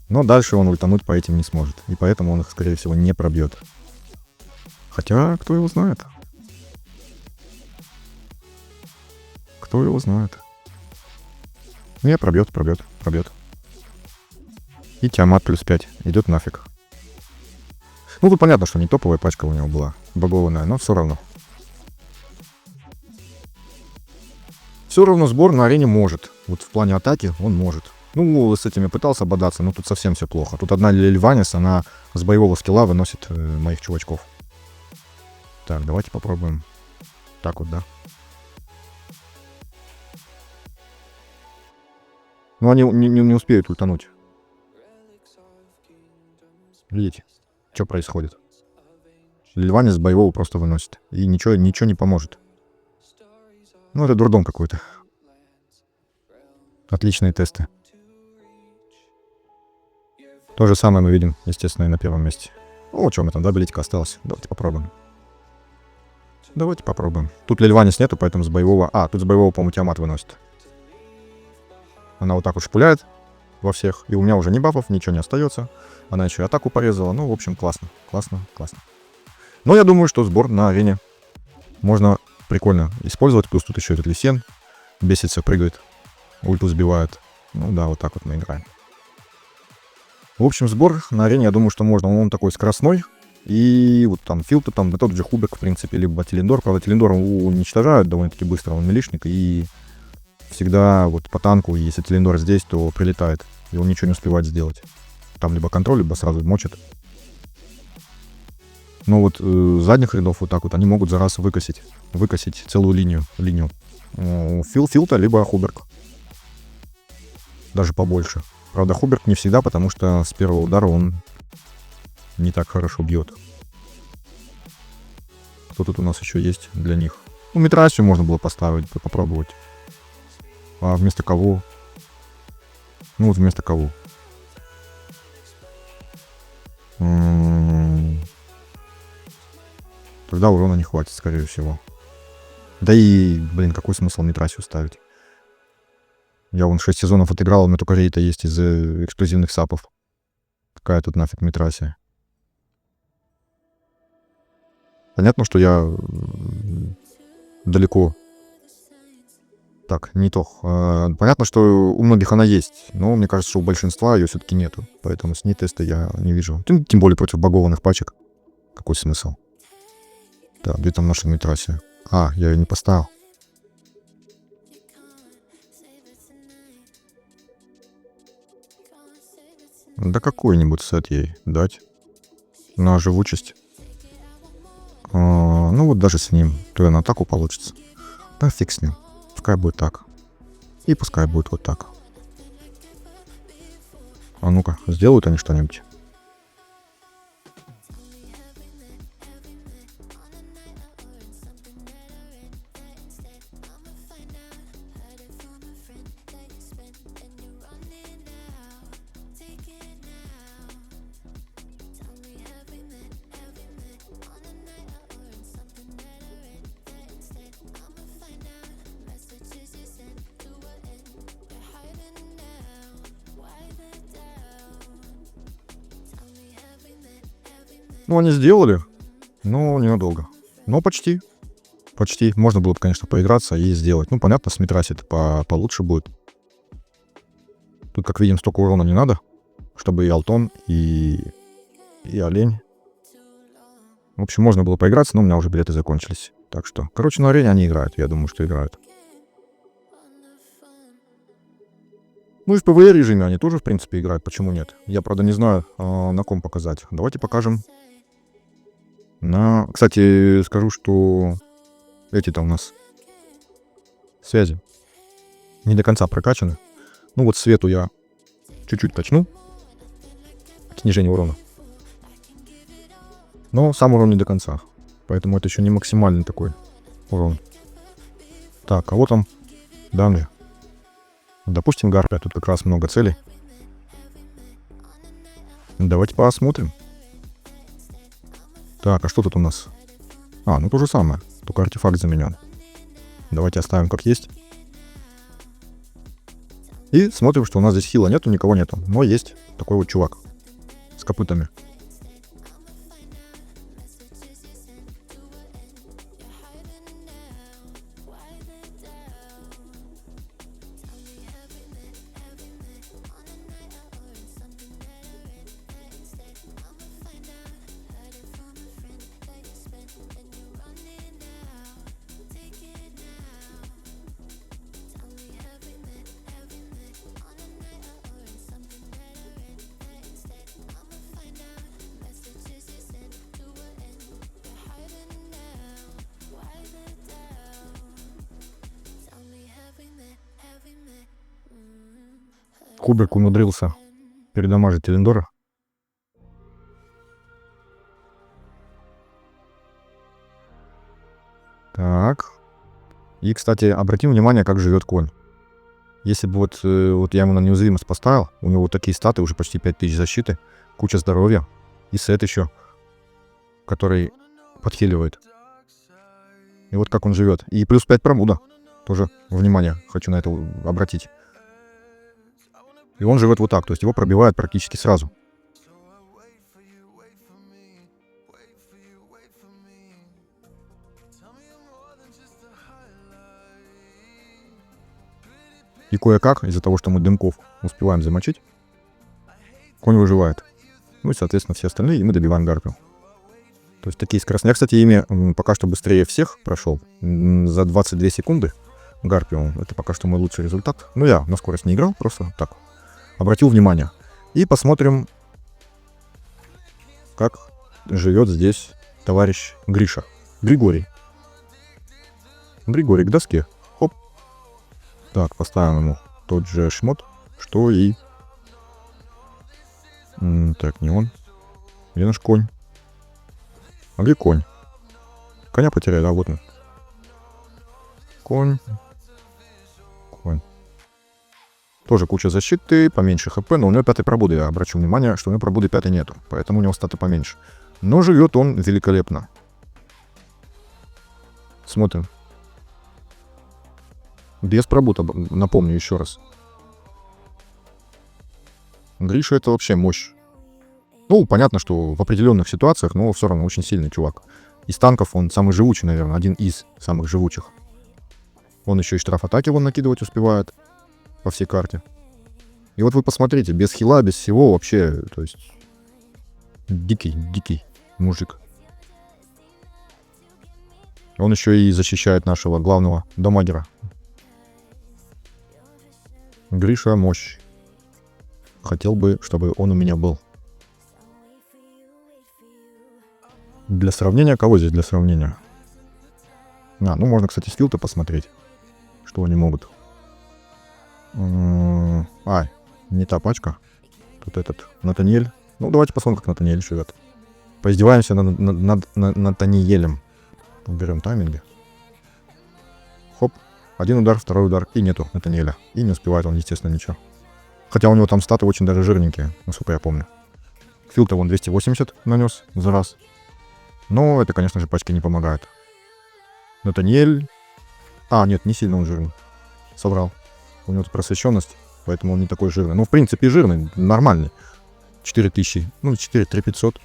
A: Но дальше он ультануть по этим не сможет. И поэтому он их, скорее всего, не пробьет. Хотя, кто его знает? Кто его знает? Не, пробьет. И Тиамат плюс 5. Идет нафиг. Ну, тут понятно, что не топовая пачка у него была. Багованная, но все равно. Все равно сбор на арене может. Вот в плане атаки он может. Ну, с этими пытался бодаться, но тут совсем все плохо. Тут одна Лильванис, она с боевого скилла выносит моих чувачков. Так, давайте попробуем. Так вот, да. Ну, они не успеют ультануть. Видите, что происходит? Лильванис с боевого просто выносит. И ничего не поможет. Ну, это дурдом какой-то. Отличные тесты. То же самое мы видим, естественно, и на первом месте. О, что мы там, да, билетика осталось. Давайте попробуем. Тут Лильванис нету, поэтому с боевого... тут с боевого, по-моему, Тиамат выносит. Она вот так вот шпуляет во всех. И у меня уже ни бафов, ничего не остается. Она еще и атаку порезала. Ну, в общем, классно. Но я думаю, что сбор на арене можно прикольно использовать. Плюс тут еще этот Лисен. Бесится, прыгает. Ульту сбивает. Ну да, вот так вот мы играем. В общем, сбор на арене, я думаю, что можно. Он такой скоростной. И вот там Филта, там да тот же Хуберг, в принципе, либо Телендор. Правда, Телендор уничтожают довольно-таки быстро, он милишник. И всегда вот по танку, если Телендор здесь, то прилетает. И он ничего не успевает сделать. Там либо контроль, либо сразу мочит. Но вот задних рядов вот так вот, они могут за раз выкосить целую линию. Филта, либо Хуберг. Даже побольше. Правда, Хуберг не всегда, потому что с первого удара он не так хорошо бьет. Кто тут у нас еще есть для них? Ну, Митрасию можно было поставить, попробовать. А вместо кого? Ну, вот вместо кого? Тогда урона не хватит, скорее всего. Да и, блин, какой смысл Митрасию ставить? Я вон 6 сезонов отыграл, у меня только рейта есть из эксклюзивных сапов. Какая тут нафиг Митрасия? Понятно, что я далеко. Так, не то. Понятно, что у многих она есть, но мне кажется, что у большинства ее все-таки нету. Поэтому с ней теста я не вижу. Тем более против багованных пачек. Какой смысл? Да, где там наша Митрасия? Я ее не поставил. Да какой-нибудь сет ей дать. На живучесть. Ну вот даже с ним. То на атаку получится. Да фиг с ним. Пускай будет так. И пускай будет вот так. А ну-ка, сделают они что-нибудь. Ну, они сделали, но ненадолго. Но почти. Почти. Можно было бы, конечно, поиграться и сделать. Ну, понятно, с Митраси это получше будет. Тут, как видим, столько урона не надо, чтобы и Алтон, и Олень. В общем, можно было поиграться, но у меня уже билеты закончились. Так что, короче, на арене они играют. Я думаю, что играют. Ну и в PvE режиме они тоже, в принципе, играют. Почему нет? Я, правда, не знаю, на ком показать. Давайте покажем. Кстати, скажу, что эти-то у нас связи не до конца прокачаны. Ну вот Свету я чуть-чуть качну. Снижение урона. Но сам урон не до конца. Поэтому это еще не максимальный такой урон. Так, а вот там данные. Допустим, Гарпия. Тут как раз много целей. Давайте посмотрим. Так, а что тут у нас? Ну то же самое. Только артефакт заменен. Давайте оставим как есть. И смотрим, что у нас здесь хила нету, никого нету. Но есть такой вот чувак с копытами. Кубик умудрился передамажить Элендора. Так. И, кстати, обратим внимание, как живет конь. Если бы вот я ему на неуязвимость поставил, у него вот такие статы, уже почти 5000 защиты, куча здоровья, и сет еще, который подхиливает. И вот как он живет. И плюс 5 промуда. Тоже внимание хочу на это обратить. И он живет вот так, то есть его пробивают практически сразу. И кое-как, из-за того, что мы дымков успеваем замочить, конь выживает. Ну и, соответственно, все остальные, и мы добиваем Гарпию. То есть такие скоростные. Я, кстати, ими пока что быстрее всех прошел. За 22 секунды Гарпию. Это пока что мой лучший результат. Ну, я на скорость не играл, просто так. Обратил внимание. И посмотрим, как живет здесь товарищ Гриша. Григорий. Григорий к доске. Хоп. Так, поставим ему тот же шмот, что и... Так, не он. Где наш конь? А где конь? Коня потеряли, да, вот он. Конь. Конь. Тоже куча защиты, поменьше хп, но у него 5 пробуды. Я обращу внимание, что у него пробуды 5 нету, поэтому у него статы поменьше. Но живет он великолепно. Смотрим. Без пробуда, напомню еще раз. Гриша это вообще мощь. Ну, понятно, что в определенных ситуациях, но все равно очень сильный чувак. Из танков он самый живучий, наверное, один из самых живучих. Он еще и штраф-атаки вон накидывать успевает по всей карте. И вот вы посмотрите, без хила, без всего вообще, то есть дикий мужик. Он еще и защищает нашего главного дамагера. Гриша мощь. Хотел бы, чтобы он у меня был. Для сравнения, кого здесь для сравнения? Ну можно, кстати, с филта посмотреть, что они могут. Не та пачка. Тут этот Натаниэль. Ну, давайте посмотрим, как Натаниэль живет. Поиздеваемся над Натаниэлем. Уберем тайминги. Хоп. Один удар, второй удар. И нету Натаниэля. И не успевает он, естественно, ничего. Хотя у него там статы очень даже жирненькие, насколько я помню. Фил-то он 280 нанес за раз. Но это, конечно же, пачке не помогает. Натаниэль... Нет, не сильно он жирный. Соврал. У него тут просвещенность, поэтому он не такой жирный. Ну, в принципе, жирный, нормальный. 4000, 4500.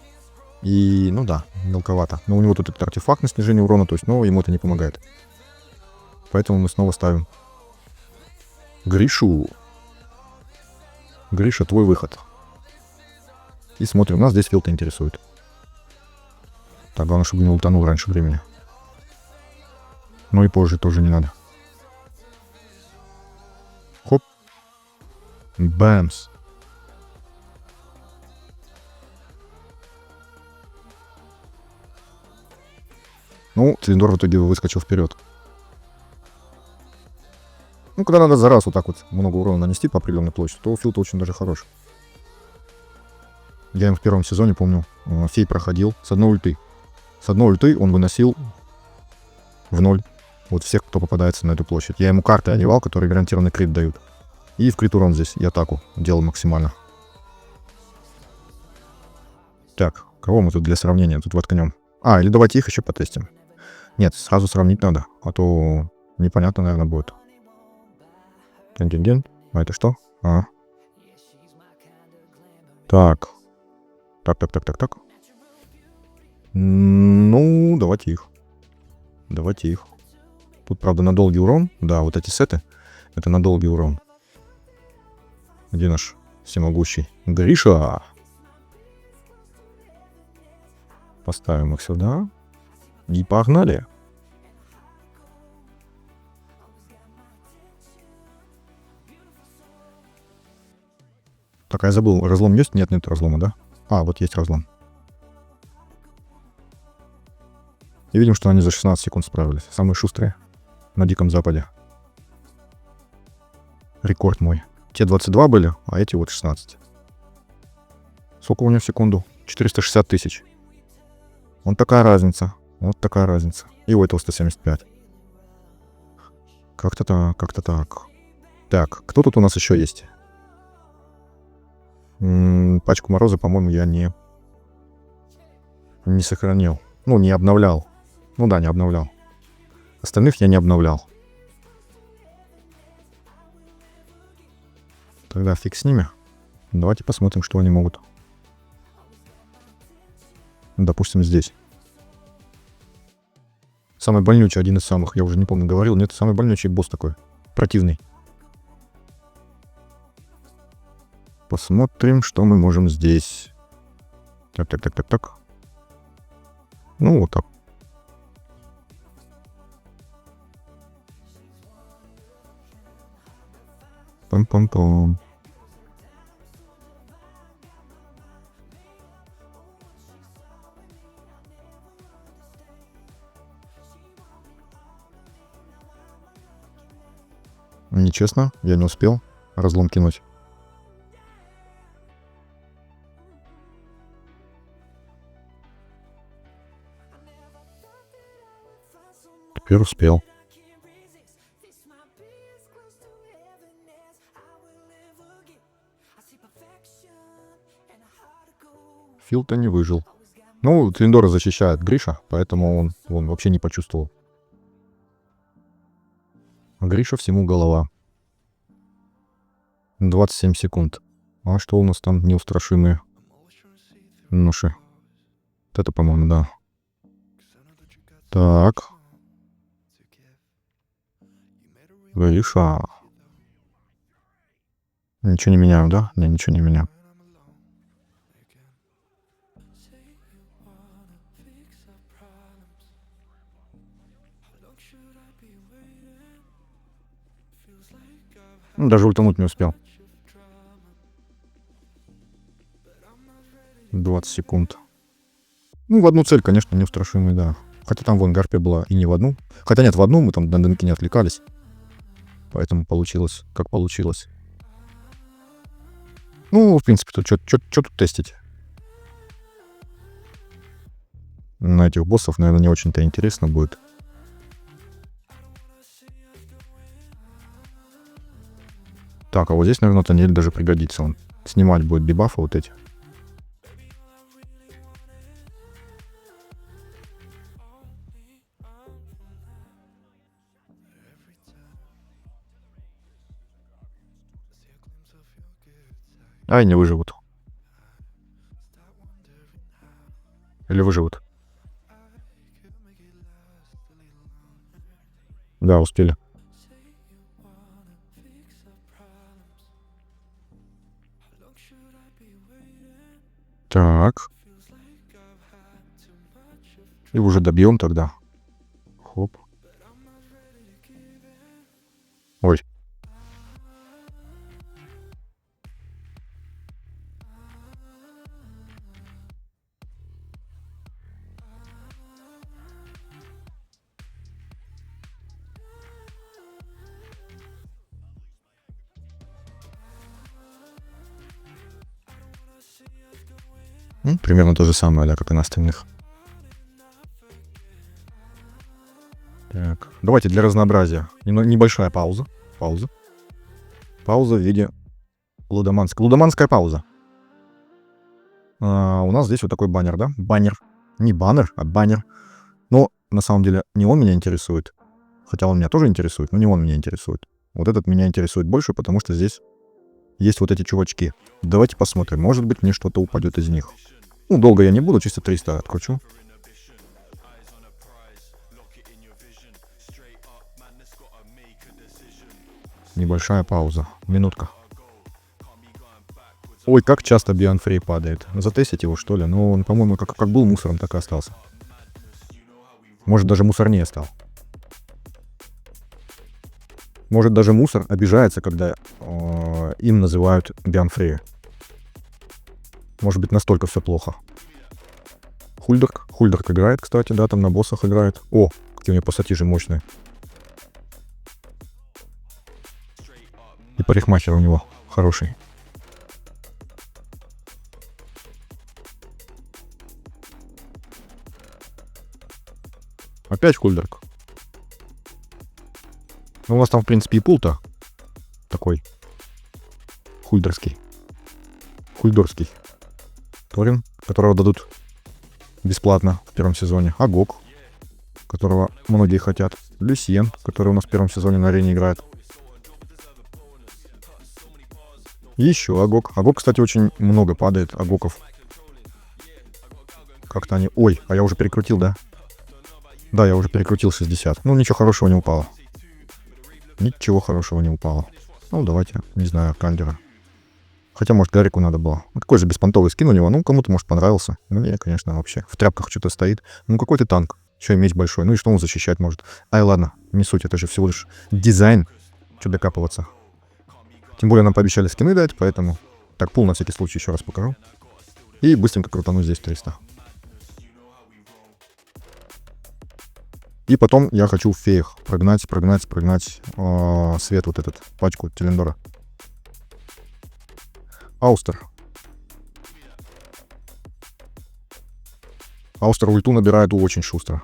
A: И, ну да, мелковато. Но у него тут этот артефакт на снижение урона, то есть, но ему это не помогает. Поэтому мы снова ставим Гришу. Гриша, твой выход. И смотрим, нас здесь филта интересует. Так, главное, чтобы не утонул раньше времени. Ну и позже тоже не надо. Хоп. Бэмс. Ну, Цилиндор в итоге выскочил вперед. Ну, когда надо за раз вот так вот много урона нанести по определенной площади, то филт очень даже хорош. Я им в первом сезоне, помню, фей проходил с одной ульты. С одной ульты он выносил в ноль вот всех, кто попадается на эту площадь. Я ему карты одевал, которые гарантированный крит дают. И в крит урон здесь и атаку делал максимально. Так, кого мы тут для сравнения тут воткнем? Или давайте их еще потестим. Нет, сразу сравнить надо, а то непонятно, наверное, будет. Контингент. А это что? Так. Так. Ну, давайте их. Давайте их. Тут, правда, на долгий урон. Да, вот эти сеты. Это на долгий урон. Где наш всемогущий Гриша? Поставим их сюда. И погнали. Так, я забыл, разлом есть? Нет разлома, да? Вот есть разлом. И видим, что они за 16 секунд справились. Самые шустрые на Диком Западе. Рекорд мой. Те 22 были, а эти вот 16. Сколько у него в секунду? 460 тысяч. Вот такая разница. Вот такая разница. И у этого 175. Как-то так. Так, кто тут у нас еще есть? Пачку Мороза, по-моему, я не сохранил. Ну, не обновлял. Ну да, не обновлял. Остальных я не обновлял. Тогда фиг с ними. Давайте посмотрим, что они могут. Допустим, здесь. Самый больнючий, один из самых. Я уже не помню, говорил. Нет, самый больнючий босс такой. Противный. Посмотрим, что мы можем здесь. Так. Ну, вот так. Пам-пам-пам. Нечестно, я не успел разлом кинуть. Теперь успел. Филта не выжил. Ну, Цилиндора защищает Гриша, поэтому он вообще не почувствовал. Гриша всему голова. 27 секунд. А что у нас там неустрашимые ноши? Вот это, по-моему, да. Так. Гриша. Ничего не меняю, да? Не, ничего не меняю. Даже ультануть не успел. 20 секунд. Ну, в одну цель, конечно, неустрашимый, да. Хотя там вон гарпия была и не в одну. Хотя нет, в одну мы там на дымке не отвлекались. Поэтому получилось, как получилось. Ну, в принципе, тут что тут тестить? На этих боссов, наверное, не очень-то интересно будет. Так, а вот здесь, наверное, Танель даже пригодится. Он снимать будет дебафы вот эти. Не выживут. Или выживут? Да, успели. Так. И уже добьем тогда. Хоп. Ой. Примерно то же самое, да, как и на остальных. Так, давайте для разнообразия. Небольшая пауза. Пауза. Пауза в виде лудоманская пауза. У нас здесь вот такой баннер, да? Баннер. Не баннер, а баннер. Но на самом деле не он меня интересует. Хотя он меня тоже интересует, но не он меня интересует. Вот этот меня интересует больше, потому что здесь есть вот эти чувачки. Давайте посмотрим. Может быть, мне что-то упадет из них. Ну, долго я не буду, чисто 300 откручу. Небольшая пауза. Минутка. Ой, как часто Beyond Free падает. Затестить его, что ли? Ну, он, по-моему, как был мусором, так и остался. Может, даже мусорнее стал. Может, даже мусор обижается, когда им называют Beyond Free. Может быть, настолько все плохо. Хульдерк. Хульдерк играет, кстати, да, там на боссах играет. О, какие у него пассатижи мощные. И парикмахер у него хороший. Опять Хульдерк. Ну, у нас там, в принципе, и пул-то такой. Хульдерский. Хульдорский. Торин, которого дадут бесплатно в первом сезоне. Агок, которого многие хотят. Люсьен, который у нас в первом сезоне на арене играет. Еще Агок. Агок, кстати, очень много падает. Агоков. Как-то они... Ой, а я уже перекрутил, да? Да, я уже перекрутил 60. Ну, ничего хорошего не упало. Ничего хорошего не упало. Ну, давайте, не знаю, Кандера. Хотя, может, Гарику надо было. Ну, такой же беспонтовый скин у него. Ну, кому-то, может, понравился. Ну, мне, конечно, вообще. В тряпках что-то стоит. Ну, какой-то танк. Еще и меч большой. Ну, и что он защищать может? Ай, ладно, не суть. Это же всего лишь дизайн. Что докапываться. Тем более нам пообещали скины дать, поэтому... Так, пул на всякий случай еще раз покажу. И быстренько крутану здесь 300. И потом я хочу в феях прогнать свет вот этот, пачку Телендора. Аустер. Аустер ульту набирает очень шустро.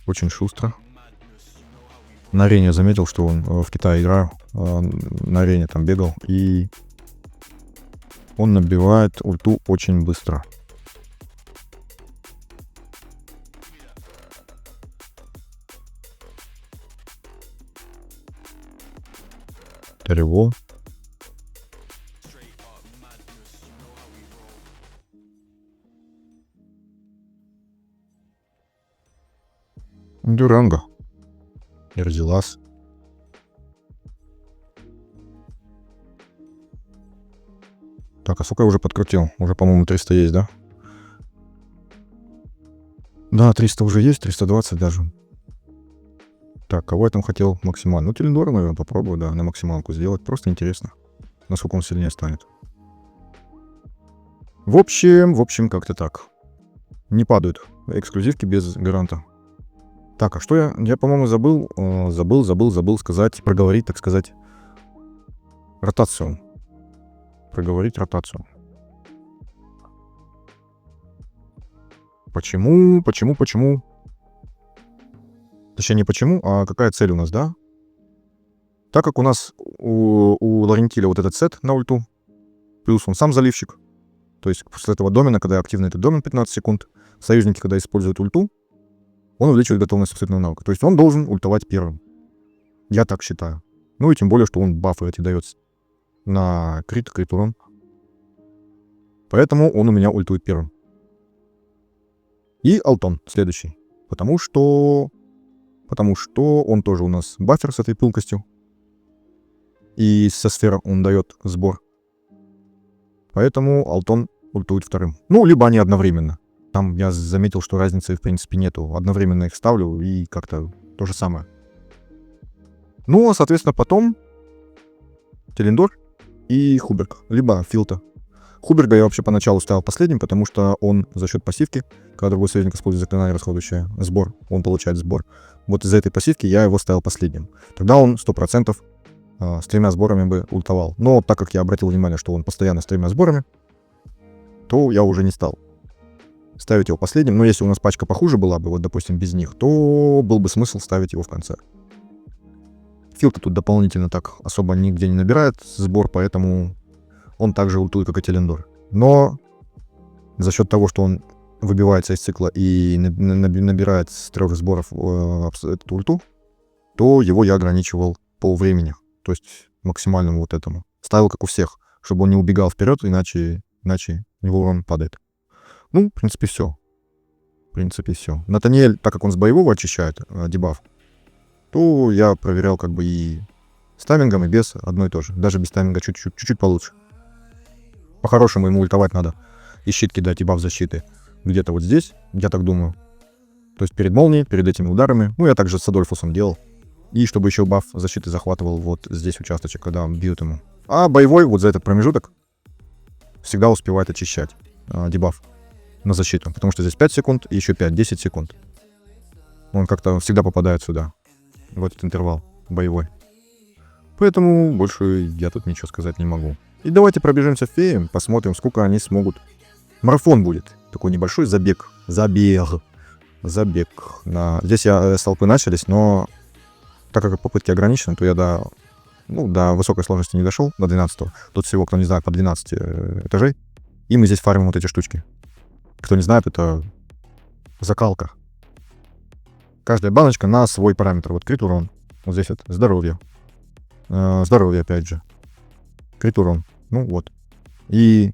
A: Очень шустро. На арене я заметил, что он в Китае играю. На арене там бегал. И он набивает ульту очень быстро. Тарево. Дюранго. Эрзилас. Так, а сколько я уже подкрутил? Уже, по-моему, 300 есть, да? Да, 300 уже есть, 320 даже. Так, кого я там хотел максимально? Ну, Телендора, наверное, попробую, да, на максималку сделать. Просто интересно, насколько он сильнее станет. В общем, как-то так. Не падают эксклюзивки без гаранта. Так, а что я по-моему, забыл сказать, проговорить, так сказать, ротацию. Проговорить ротацию. Почему? Точнее, не почему, а какая цель у нас, да? Так как у нас у Лорентиля вот этот сет на ульту, плюс он сам заливщик, то есть после этого домена, когда активный этот домен 15 секунд, союзники, когда используют ульту, он увеличивает готовность абсолютного навыка. То есть он должен ультовать первым. Я так считаю. Ну и тем более, что он бафы эти дает на крит урон. Поэтому он у меня ультует первым. И Алтон следующий. Потому что он тоже у нас бафер с этой пылкостью. И со сферы он дает сбор. Поэтому Алтон ультует вторым. Ну, либо они одновременно. Там я заметил, что разницы в принципе нету. Одновременно их ставлю и как-то то же самое. Ну, а соответственно потом Телендор и Хуберг. Либо Филта. Хуберга я вообще поначалу ставил последним, потому что он за счет пассивки, когда другой союзник использует заклинание, расходующее сбор, он получает сбор. Вот из-за этой пассивки я его ставил последним. Тогда он 100% с 3 сборами бы ультовал. Но так как я обратил внимание, что он постоянно с 3 сборами, то я уже не стал ставить его последним. Но если у нас пачка похуже была бы, вот допустим без них, то был бы смысл ставить его в конце. Филта тут дополнительно так особо нигде не набирает сбор, поэтому он также ультует, как и Телендор. Но за счет того, что он выбивается из цикла и набирает с 3 сборов эту ульту, то его я ограничивал по времени. То есть максимальному вот этому. Ставил как у всех, чтобы он не убегал вперед, иначе его урон падает. Ну, в принципе, все. Натаниэль, так как он с боевого очищает дебаф, то я проверял как бы и с таймингом, и без одно и то же. Даже без тайминга чуть-чуть получше. По-хорошему ему ультовать надо и щит кидать, и баф защиты где-то вот здесь, я так думаю. То есть перед молнией, перед этими ударами. Ну, я также с Адольфусом делал. И чтобы еще баф защиты захватывал вот здесь участочек, когда бьют ему. А боевой вот за этот промежуток всегда успевает очищать дебаф на защиту. Потому что здесь 5 секунд и еще 5-10 секунд. Он как-то всегда попадает сюда, в этот интервал боевой. Поэтому больше я тут ничего сказать не могу. И давайте пробежимся феем, посмотрим, сколько они смогут. Марафон будет. Такой небольшой забег. Забег. Здесь с толпы начались, но так как попытки ограничены, то я до высокой сложности не дошел, до 12-го. Тут всего, кто не знает, по 12 этажей. И мы здесь фармим вот эти штучки. Кто не знает, это закалка. Каждая баночка на свой параметр. Вот крит урон. Вот здесь вот здоровье. Здоровье опять же. Крит урон. Ну вот. И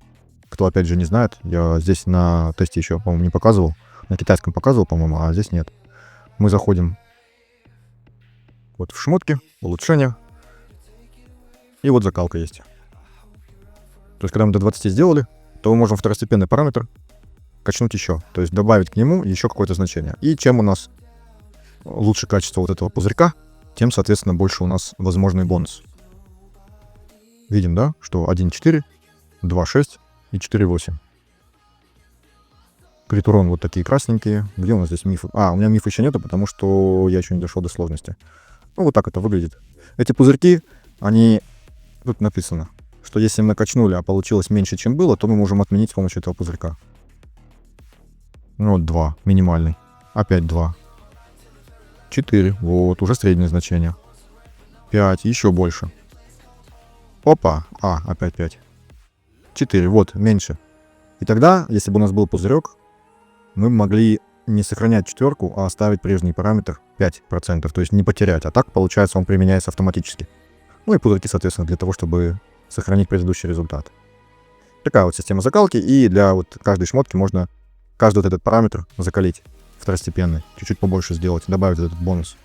A: кто опять же не знает, я здесь на тесте еще, по-моему, не показывал. На китайском показывал, по-моему, а здесь нет. Мы заходим вот в шмотки, улучшения. И вот закалка есть. То есть, когда мы до 20 сделали, то мы можем второстепенный параметр качнуть еще. То есть добавить к нему еще какое-то значение. И чем у нас лучше качество вот этого пузырька, тем, соответственно, больше у нас возможный бонус. Видим, да, что 1.4, 2.6 и 4.8. Крит урон вот такие красненькие. Где у нас здесь мифы? У меня мифа еще нету, потому что я еще не дошел до сложности. Ну, вот так это выглядит. Эти пузырьки, они... Тут написано, что если мы качнули, а получилось меньше, чем было, то мы можем отменить с помощью этого пузырька. Ну, вот 2, минимальный. Опять 2. 4, вот, уже среднее значение. 5, еще больше. Опа, опять 5. 4, вот, меньше. И тогда, если бы у нас был пузырек, мы могли не сохранять четверку, а оставить прежний параметр 5%, то есть не потерять. А так, получается, он применяется автоматически. Ну и пузырьки, соответственно, для того, чтобы сохранить предыдущий результат. Такая вот система закалки, и для вот каждой шмотки можно каждый вот этот параметр закалить второстепенный, чуть-чуть побольше сделать, добавить этот бонус.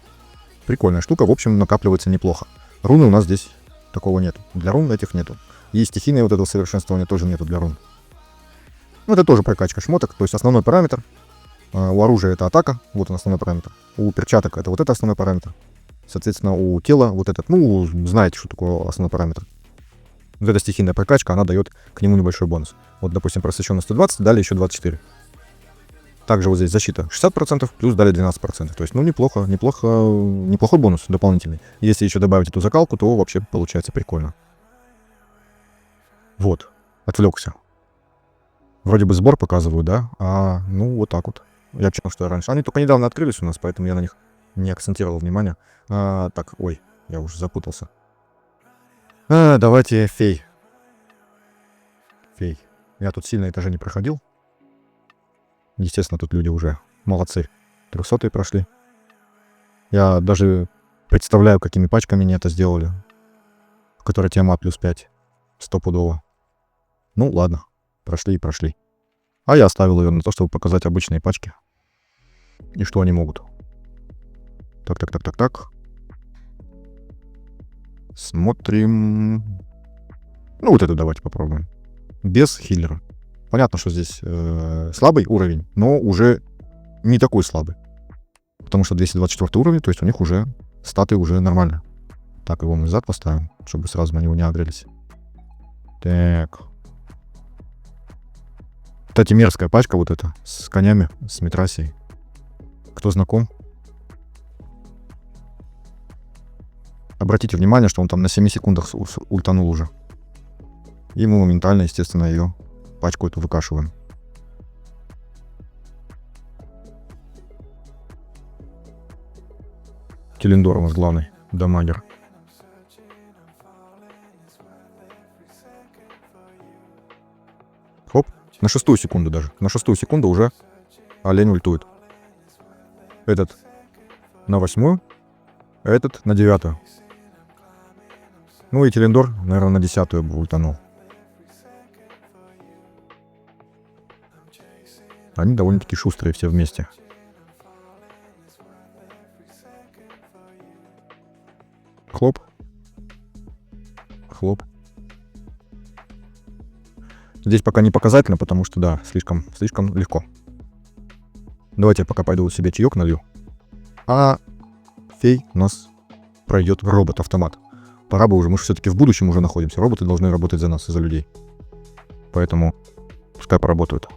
A: Прикольная штука, в общем, накапливается неплохо. Руны у нас здесь такого нет. Для рун этих нету. И стихийное вот этого совершенствования тоже нету для рун. Ну, это тоже прокачка шмоток, то есть основной параметр. У оружия это атака, вот он основной параметр. У перчаток это вот это основной параметр. Соответственно, у тела вот этот, ну, знаете, что такое основной параметр. Вот эта стихийная прокачка, она дает к нему небольшой бонус. Вот, допустим, просвещенность 120, дали еще 24. Также вот здесь защита 60%, плюс дали 12%. То есть, ну, неплохой бонус дополнительный. Если еще добавить эту закалку, то вообще получается прикольно. Вот, отвлекся. Вроде бы сбор показываю, да? Ну, вот так вот. Я читал, что раньше. Они только недавно открылись у нас, поэтому я на них не акцентировал внимание. Так, ой, я уже запутался. Давайте фей. Я тут сильно этажи не проходил. Естественно, тут люди уже молодцы. 300-е прошли. Я даже представляю, какими пачками они это сделали. В которой тема плюс 5. Стопудово. Ну, ладно. Прошли и прошли. А я оставил ее на то, чтобы показать обычные пачки. И что они могут. Так. Смотрим. Ну, вот это давайте попробуем. Без хиллера. Понятно, что здесь слабый уровень, но уже не такой слабый. Потому что 224 уровень, то есть у них уже статы уже нормально. Так, его мы зад поставим, чтобы сразу на него не агрелись. Так. Кстати, мерзкая пачка вот эта, с конями, с Митрасией. Кто знаком? Обратите внимание, что он там на 7 секундах ультанул уже. И мы моментально, естественно, ее пачку эту выкашиваем. Телендор у нас главный дамагер. Хоп, на 6 секунду даже. На 6 секунду уже олень ультует. Этот на 8, этот на 9. Ну и Телендор, наверное, на 10 бы ультанул. Они довольно-таки шустрые все вместе. Хлоп. Хлоп. Здесь пока не показательно, потому что, да, слишком легко. Давайте я пока пойду себе чаек налью. А фей у нас пройдет робот-автомат. Пора бы уже, мы же все-таки в будущем уже находимся. Роботы должны работать за нас и за людей. Поэтому пускай поработают.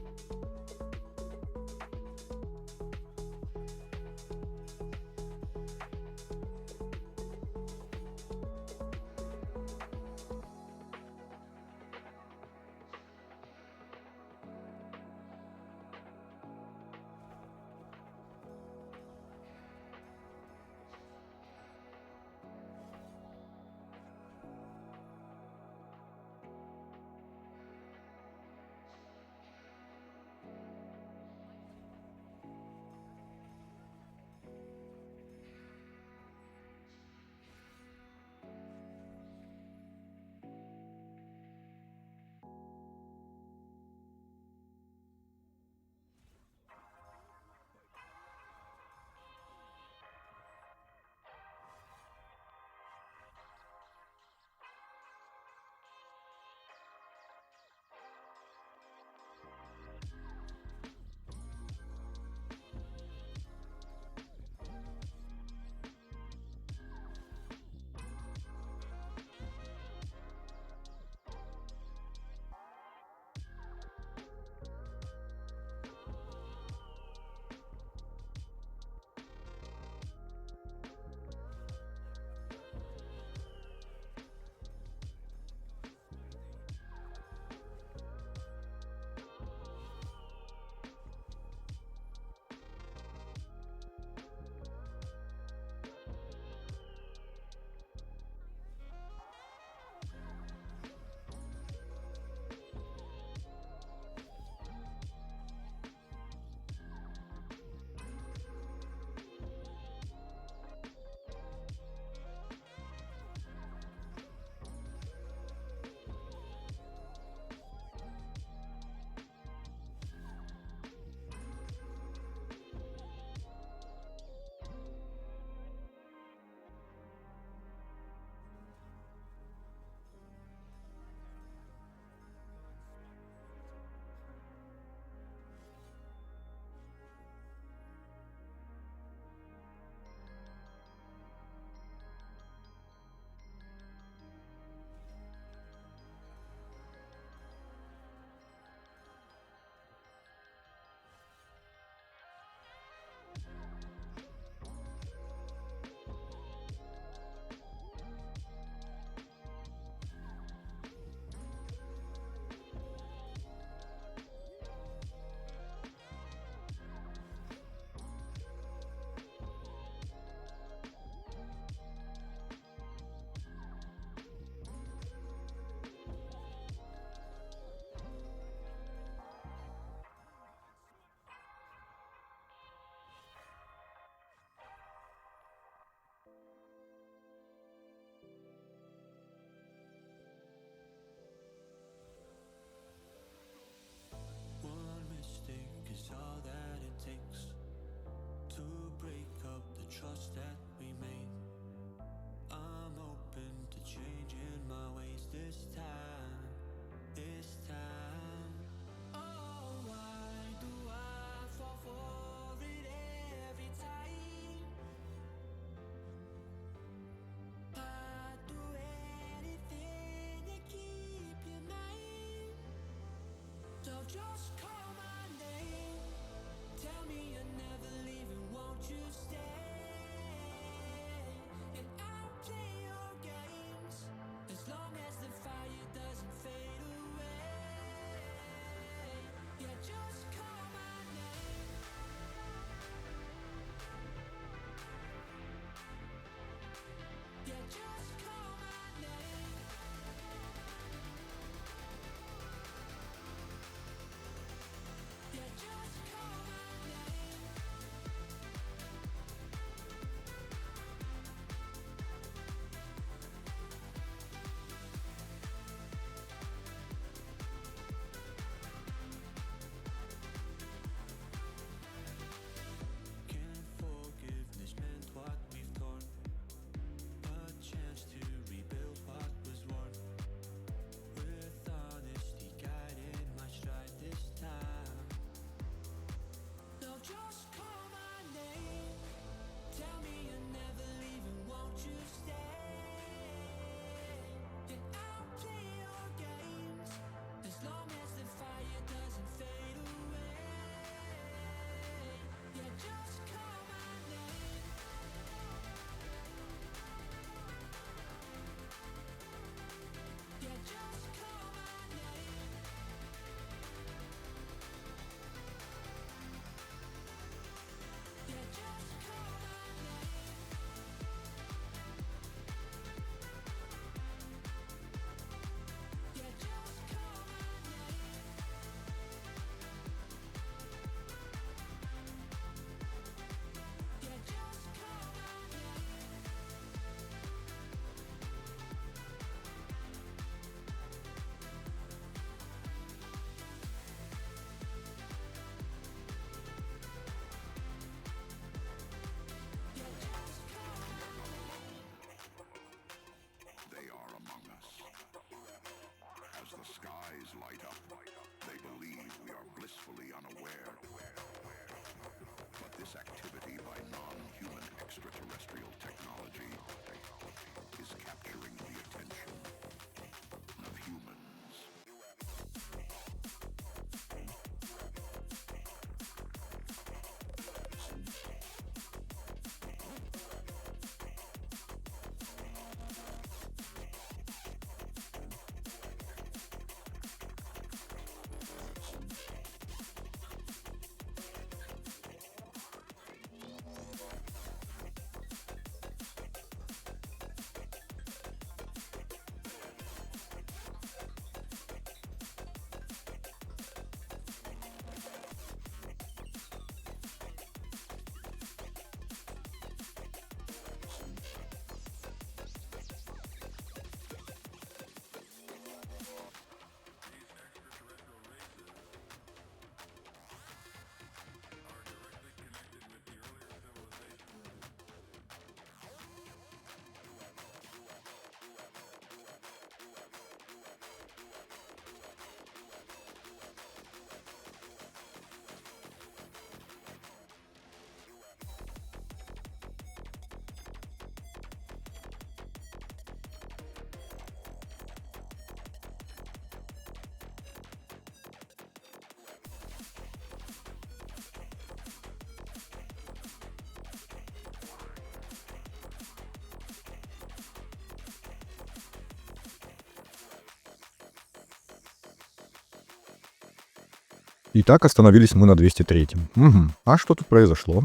A: Итак, остановились мы на 203-м. Угу. А что тут произошло?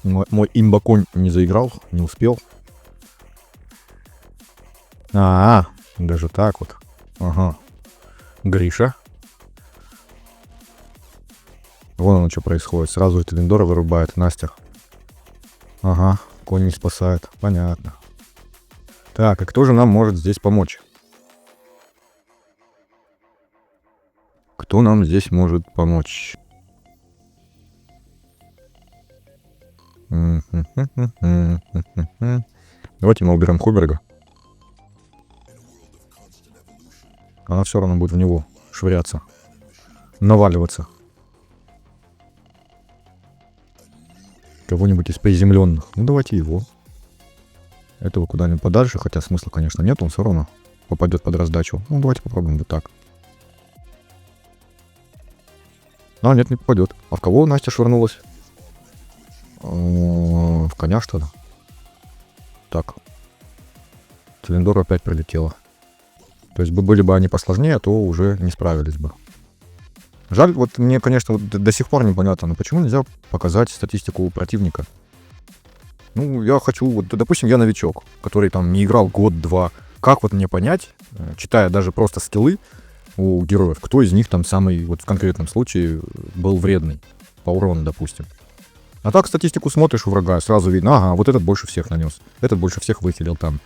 A: Мой имбаконь не заиграл, не успел. Даже так вот. Ага. Гриша. Вон оно что происходит. Сразу эти Линдора вырубает Настя. Ага, конь не спасает. Понятно. Так, и кто же нам может здесь помочь? Кто нам здесь может помочь? Давайте мы уберем Хуберга. Она все равно будет в него швыряться. Наваливаться. Кого-нибудь из приземленных. Ну, давайте его. Этого куда-нибудь подальше, хотя смысла, конечно, нет, он все равно попадет под раздачу. Ну, давайте попробуем вот так. А, нет, не попадет. А в кого Настя швырнулась? В коня, что ли? Так. Телендор опять прилетела. То есть были бы они посложнее, то уже не справились бы. Жаль, вот мне, конечно, вот до сих пор непонятно, но почему нельзя показать статистику противника? Ну, я хочу, вот, допустим, я новичок, который там не играл год-два. Как вот мне понять, читая даже просто скиллы у героев, кто из них там самый, вот в конкретном случае, был вредный по урону, допустим. А так статистику смотришь у врага, сразу видно, ага, вот этот больше всех нанес, этот больше всех выхилил там.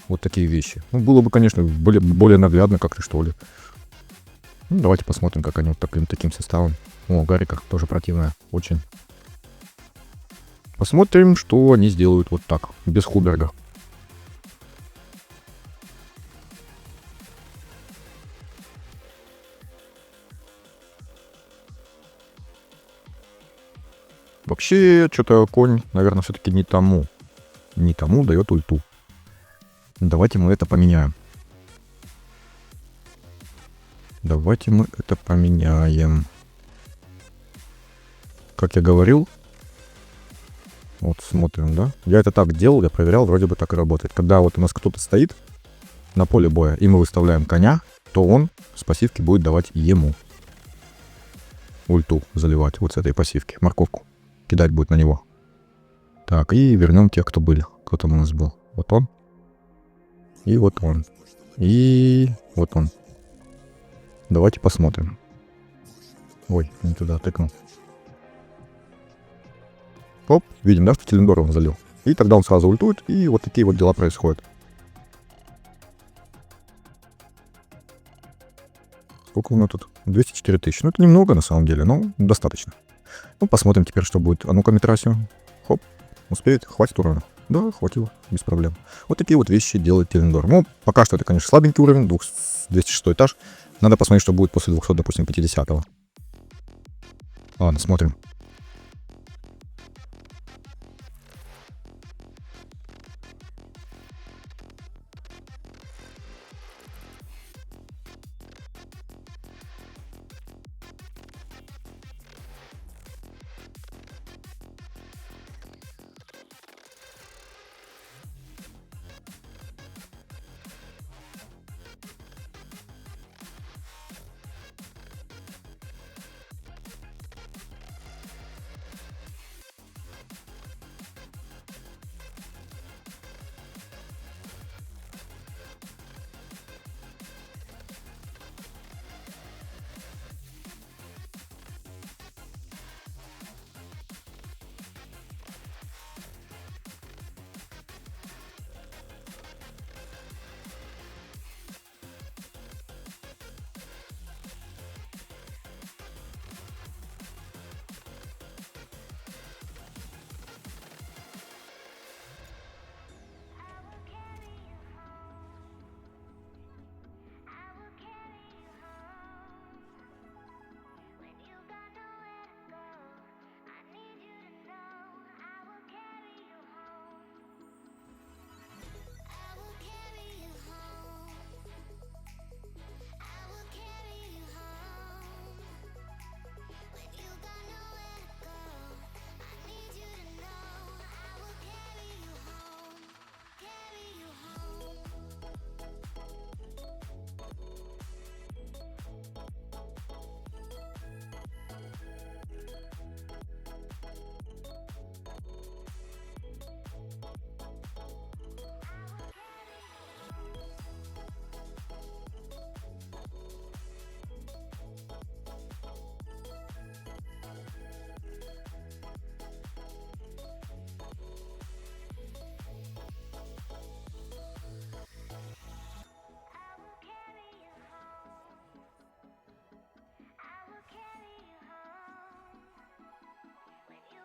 A: Вот такие вещи. Ну, было бы, конечно, более наглядно как-то, что ли. Ну, давайте посмотрим, как они вот таким составом. О, Гарика тоже противная, очень. Посмотрим, что они сделают вот так, без Хуберга. Вообще, что-то конь, наверное, все-таки не тому дает ульту. Давайте мы это поменяем. Как я говорил, вот смотрим, да? Я это так делал, я проверял, вроде бы так и работает. Когда вот у нас кто-то стоит на поле боя, и мы выставляем коня, то он с пассивки будет давать ему ульту заливать вот с этой пассивки, морковку. Кидать будет на него. Так, и вернем тех, кто были. Кто там у нас был? Вот он. И вот он. И вот он. Давайте посмотрим. Ой, не туда тыкнул. Оп, видим, да, что Телендор он залил. И тогда он сразу ультует, и вот такие вот дела происходят. Сколько у нас тут? 204 тысячи. Ну, это немного, на самом деле, но достаточно. Ну, посмотрим теперь, что будет. А ну-ка, Митрасио. Хоп, успеет, хватит урона. Да, хватило, без проблем. Вот такие вот вещи делает Телендор. Ну, пока что это, конечно, слабенький уровень, 206 этаж. Надо посмотреть, что будет после 200, допустим, 50-го. Ладно, смотрим.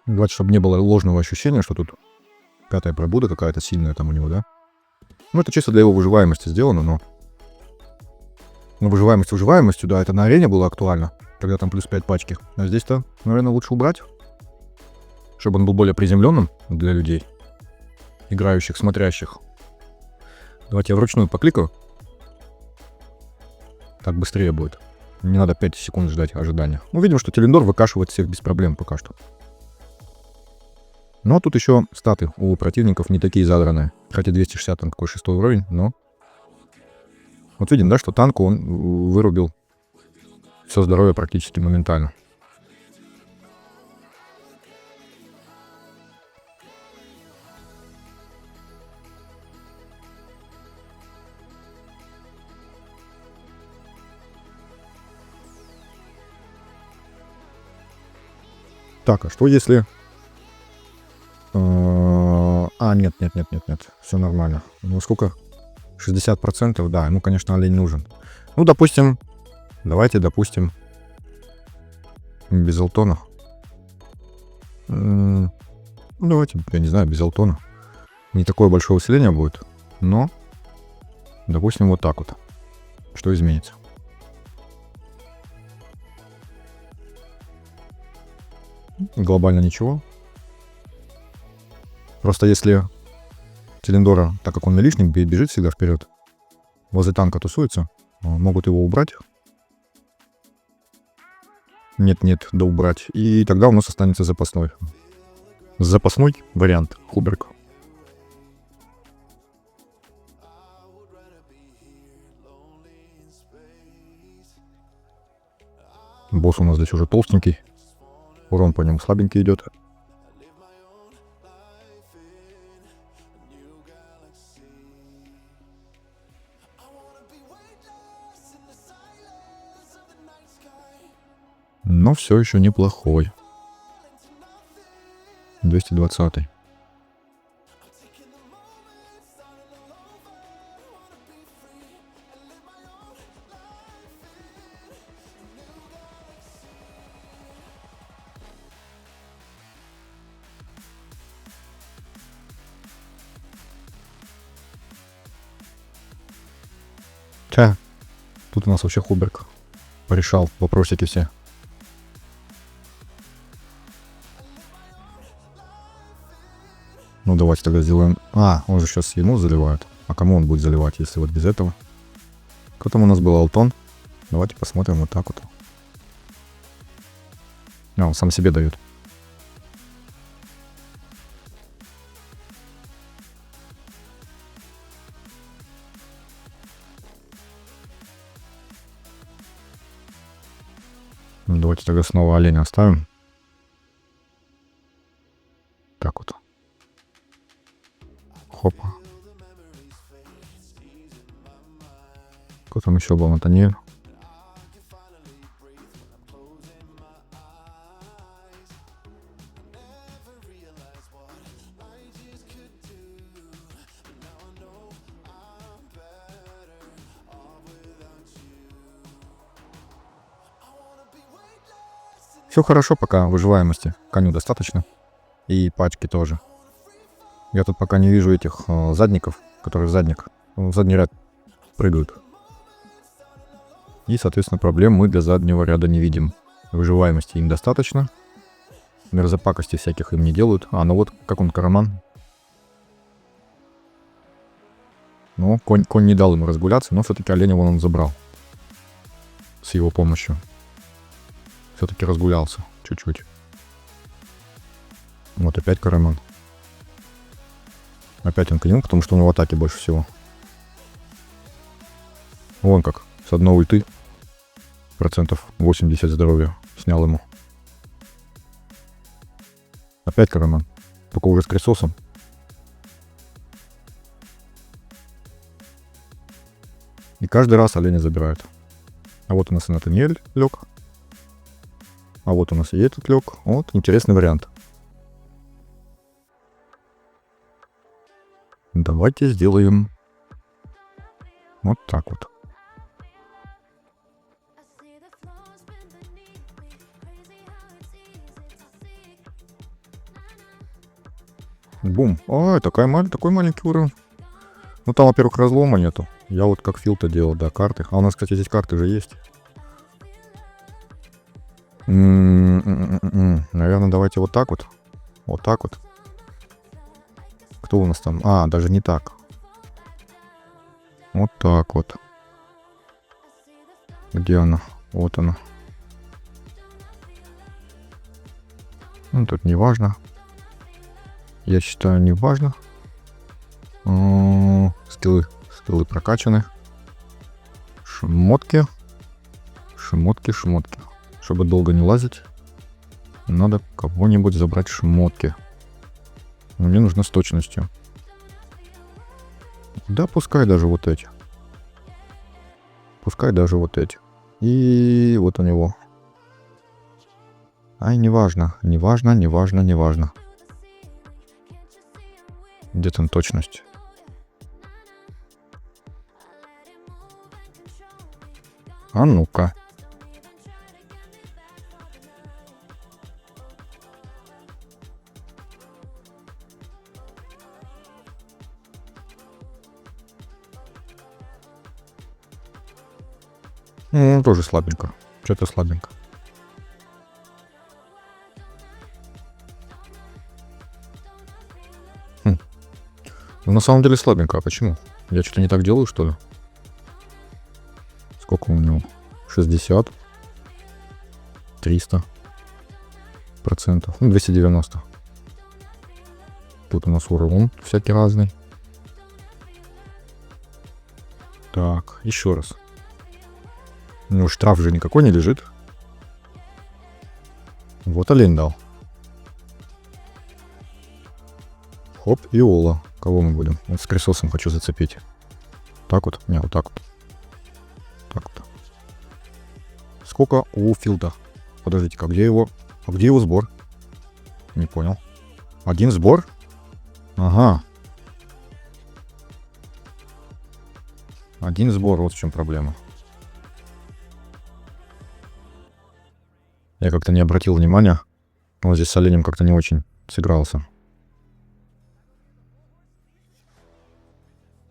A: Давайте, чтобы не было ложного ощущения, что тут пятая пробуда какая-то сильная там у него, да? Ну, это чисто для его выживаемости сделано, но... Ну, выживаемость выживаемостью, да, это на арене было актуально, когда там плюс 5 пачки. А здесь-то, наверное, лучше убрать, чтобы он был более приземленным для людей, играющих, смотрящих. Давайте я вручную покликаю. Так быстрее будет. Не надо 5 секунд ждать ожидания. Ну, видим, что Телендор выкашивает всех без проблем пока что. Но тут еще статы у противников не такие задранные. Хотя 260 там какой 6 уровень, но... Вот видим, да, что танку он вырубил все здоровье практически моментально. Так, а что если... нет. Все нормально. Ну, сколько? 60%, да. Ему, конечно, олень нужен. Ну, допустим... Давайте, допустим... Без Элтона. Давайте, я не знаю, без Элтона. Не такое большое усиление будет. Но... Допустим, вот так вот. Что изменится? Глобально ничего. Просто если Телендора, так как он наличник, бежит всегда вперед, возле танка тусуется, могут его убрать. Нет, да убрать. И тогда у нас останется запасной. Запасной вариант Хуберг. Босс у нас здесь уже толстенький. Урон по нему слабенький идет. Но все еще неплохой. 220. Тут у нас вообще Хуберг порешал вопросики все. Ну, давайте тогда сделаем... Он же сейчас ему заливает. А кому он будет заливать, если вот без этого? Кто там у нас был? Алтон? Давайте посмотрим вот так вот. Он сам себе дает. Давайте тогда снова оленя оставим. Так вот. Хопа. Кто там еще был? Натаниэль. Все хорошо, пока выживаемости коню достаточно. И пачки тоже. Я тут пока не вижу этих задников, которые в задний ряд прыгают. И, соответственно, проблем мы для заднего ряда не видим. Выживаемости им достаточно. Мерзопакости всяких им не делают. Ну вот, как он, Караман. Ну, конь не дал ему разгуляться, но все-таки оленя вон он забрал. С его помощью. Все-таки разгулялся чуть-чуть. Вот опять Караман. Опять он к нему, потому что он в атаке больше всего. Вон как, с одной ульты. 80% здоровья снял ему. Опять Караман. Только уже с Крисосом. И каждый раз оленя забирают. А вот у нас и Натаниэль лег. А вот у нас и этот лег. Вот, интересный вариант. Давайте сделаем вот так вот. Бум. Такой маленький уровень. Ну там, во-первых, разлома нету. Я вот как Фил-то делал, да, карты. А у нас, кстати, здесь карты же есть. Наверное, давайте вот так вот. Вот так вот. Кто у нас там? Даже не так. Вот так вот. Где она? Вот она. Ну, тут не важно. Я считаю, не важно. Скиллы прокачаны. Шмотки. Чтобы долго не лазить, надо кого-нибудь забрать шмотки. Но мне нужно с точностью. Да, пускай даже вот эти. И вот у него. Ай, неважно. Где там точность? А ну-ка. Ну, тоже слабенько. Что-то слабенько. Ну, на самом деле слабенько. А почему? Я что-то не так делаю, что ли? Сколько у него? 60. 300%. Ну, 290. Тут у нас урон всякий разный. Так, еще раз. Ну, штраф же никакой не лежит. Вот олень дал. Хоп, и Ола. Кого мы будем? Вот с Крисосом хочу зацепить. Так вот? Не, вот так вот. Так вот. Сколько у Филда? Подождите-ка, где его сбор? Не понял. Один сбор? Ага. Один сбор, вот в чем проблема. Я как-то не обратил внимания. Вот здесь с оленем как-то не очень сыгрался.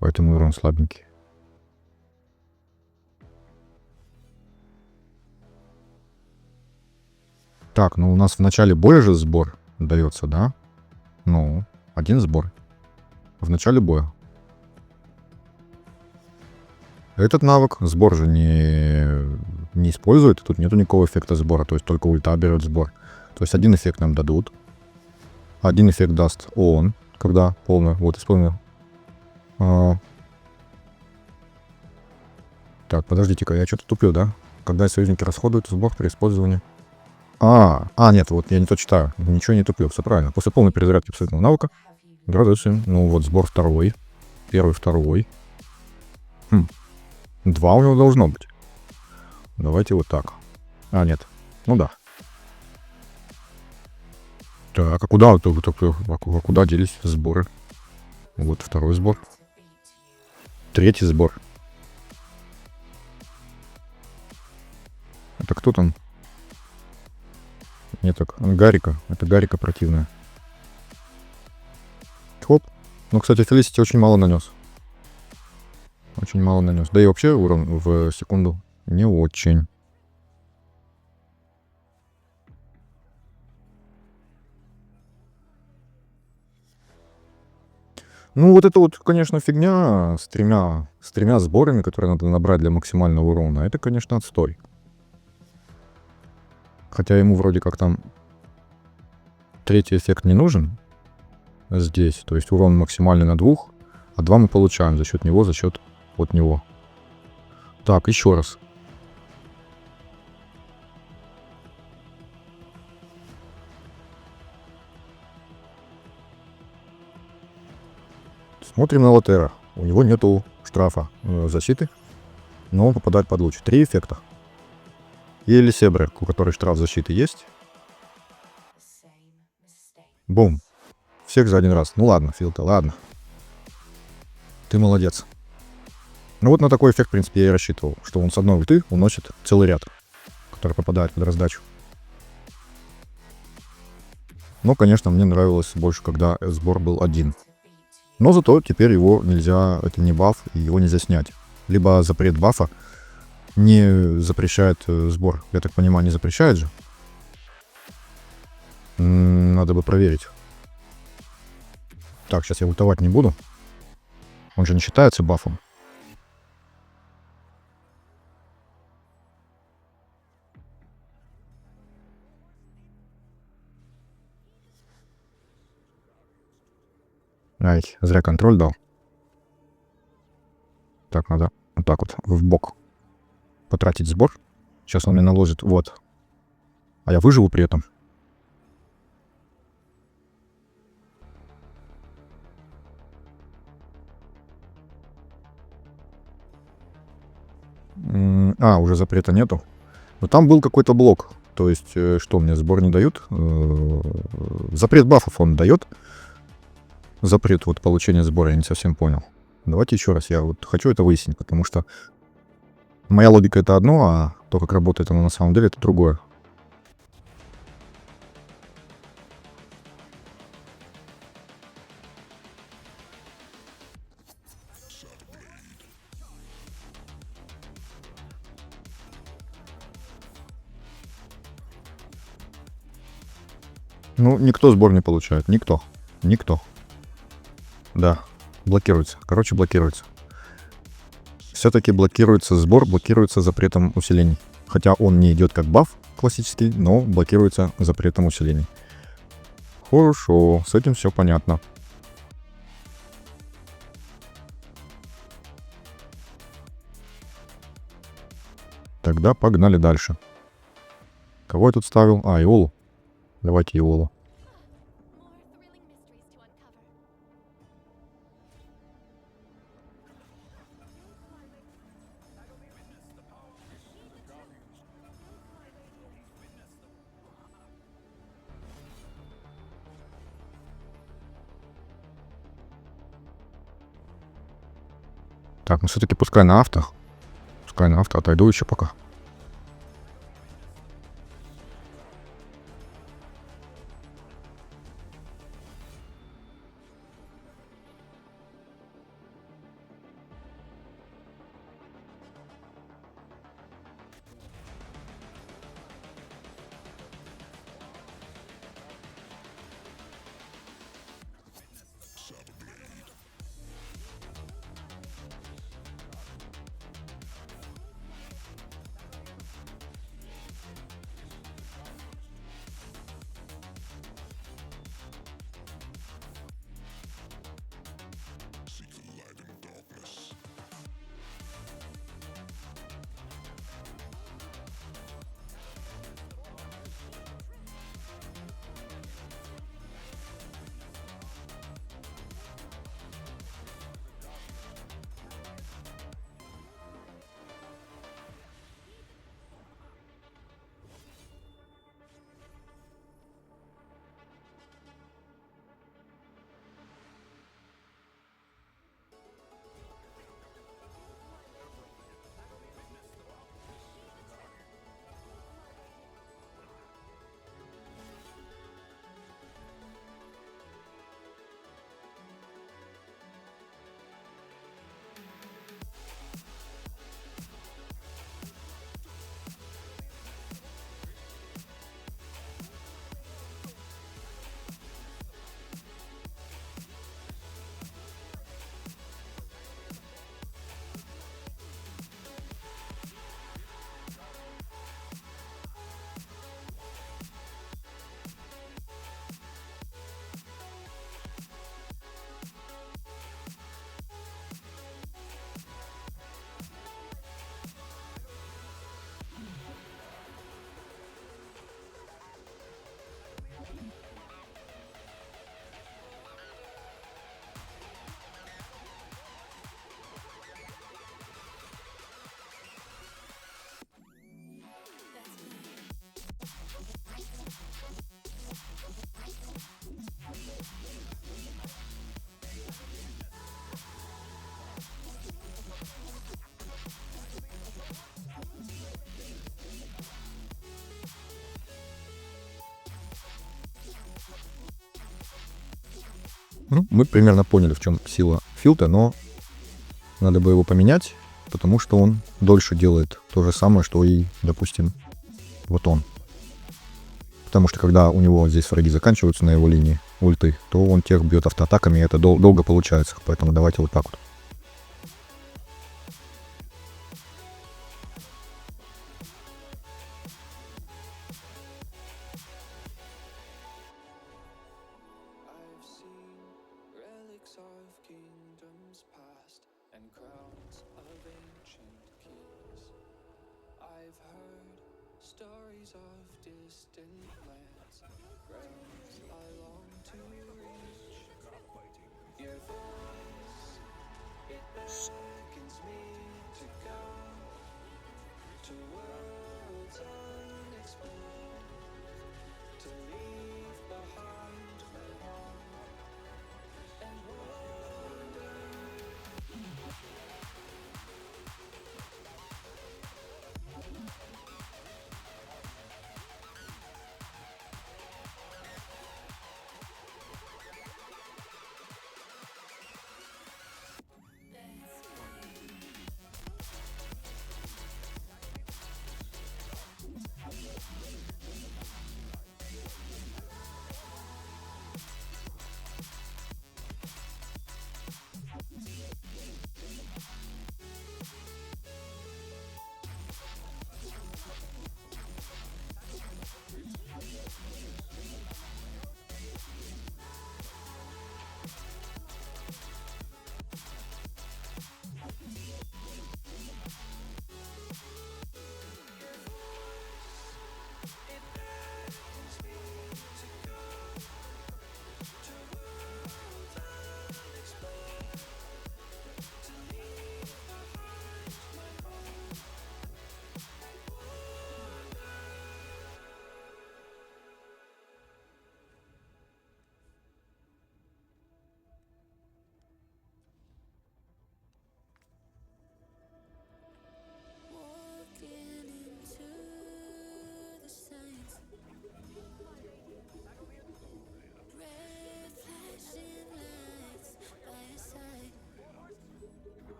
A: Поэтому урон слабенький. Так, ну у нас в начале боя же сбор дается, да? Ну, один сбор. В начале боя. Этот навык сбор же не использует. Тут нету никакого эффекта сбора. То есть только ульта берет сбор. То есть один эффект нам дадут. Один эффект даст он, когда полный. Вот, исполнил. Так, подождите-ка, я что-то тупил, да? Когда союзники расходуют сбор при использовании. Нет, вот я не то читаю. Ничего не туплю, все правильно. После полной перезарядки абсолютного навыка. Градусы. Ну вот, сбор второй. Первый, второй. 2 у него должно быть. Давайте вот так. Нет. Ну да. Так, а куда делись сборы? Вот второй сбор. Третий сбор. Это кто там? Нет, так, Гарика. Это Гарика противная. Хоп. Ну, кстати, Фелисити очень мало нанес. Да и вообще урон в секунду не очень. Ну, вот это вот, конечно, фигня с тремя сборами, которые надо набрать для максимального урона. Это, конечно, отстой. Хотя ему вроде как там третий эффект не нужен здесь. То есть урон максимальный на 2, а 2 мы получаем за счет него, от него. Так, еще раз. Смотрим на Лотера. У него нету штрафа защиты, но он попадает под луч. 3 эффекта. И Элисебре, у которой штраф защиты есть. Бум. Всех за один раз. Ну ладно, Филта, ладно. Ты молодец. Ну вот на такой эффект, в принципе, я и рассчитывал. Что он с одной ульты уносит целый ряд, который попадает под раздачу. Но, конечно, мне нравилось больше, когда сбор был один. Но зато теперь его нельзя, это не баф, и его нельзя снять. Либо запрет бафа не запрещает сбор. Я так понимаю, не запрещает же. Надо бы проверить. Так, сейчас я ультовать не буду. Он же не считается бафом. Ай, зря контроль дал. Так, надо вот так вот, в бок потратить сбор. Сейчас он мне наложит, вот. А я выживу при этом. Уже запрета нету. Но там был какой-то блок. То есть, что мне сбор не дают? Запрет бафов он дает. Запрет вот получения сбора, я не совсем понял. Давайте еще раз, я вот хочу это выяснить, потому что моя логика это одно, а то, как работает оно на самом деле, это другое. Ну, никто сбор не получает. Никто. Никто. Да. Блокируется. Короче, блокируется. Все-таки блокируется сбор, блокируется запретом усилений. Хотя он не идет как баф классический, но блокируется запретом усилений. Хорошо, с этим все понятно. Тогда погнали дальше. Кого я тут ставил? Иолу. Давайте Иолу. Так, ну все-таки пускай на авто. Пускай на авто, отойду еще пока. Ну, мы примерно поняли, в чем сила филта, но надо бы его поменять, потому что он дольше делает то же самое, что и, допустим, вот он. Потому что когда у него здесь враги заканчиваются на его линии ульты, то он тех бьет автоатаками, и это долго получается. Поэтому давайте вот так вот.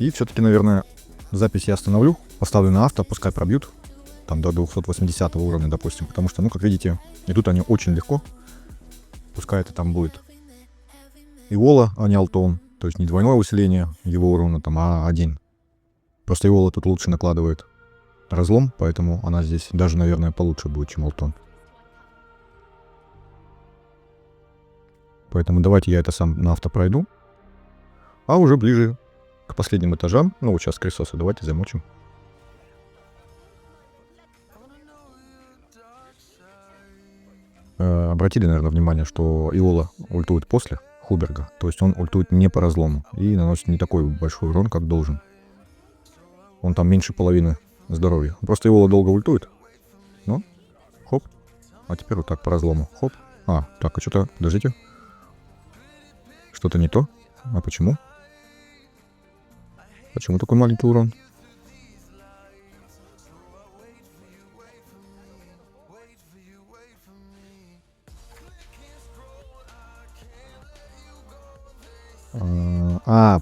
A: И все-таки, наверное, запись я остановлю, поставлю на авто, пускай пробьют, там до 280 уровня, допустим, потому что, ну, как видите, идут они очень легко. Пускай это там будет Iola, а не Alton, то есть не двойное усиление его уровня, там, а один. Просто Iola тут лучше накладывает разлом, поэтому она здесь даже, наверное, получше будет, чем Alton. Поэтому давайте я это сам на авто пройду. А уже ближе к последним этажам, ну вот сейчас крисосы, давайте замочим. Обратили, наверное, внимание, что Иола ультует после Хуберга, то есть он ультует не по разлому и наносит не такой большой урон, как должен. Он там меньше половины здоровья. Просто Иола долго ультует. Ну, хоп. А теперь вот так по разлому. Хоп. Так, а что-то, подождите. Что-то не то. А почему? Почему такой маленький урон?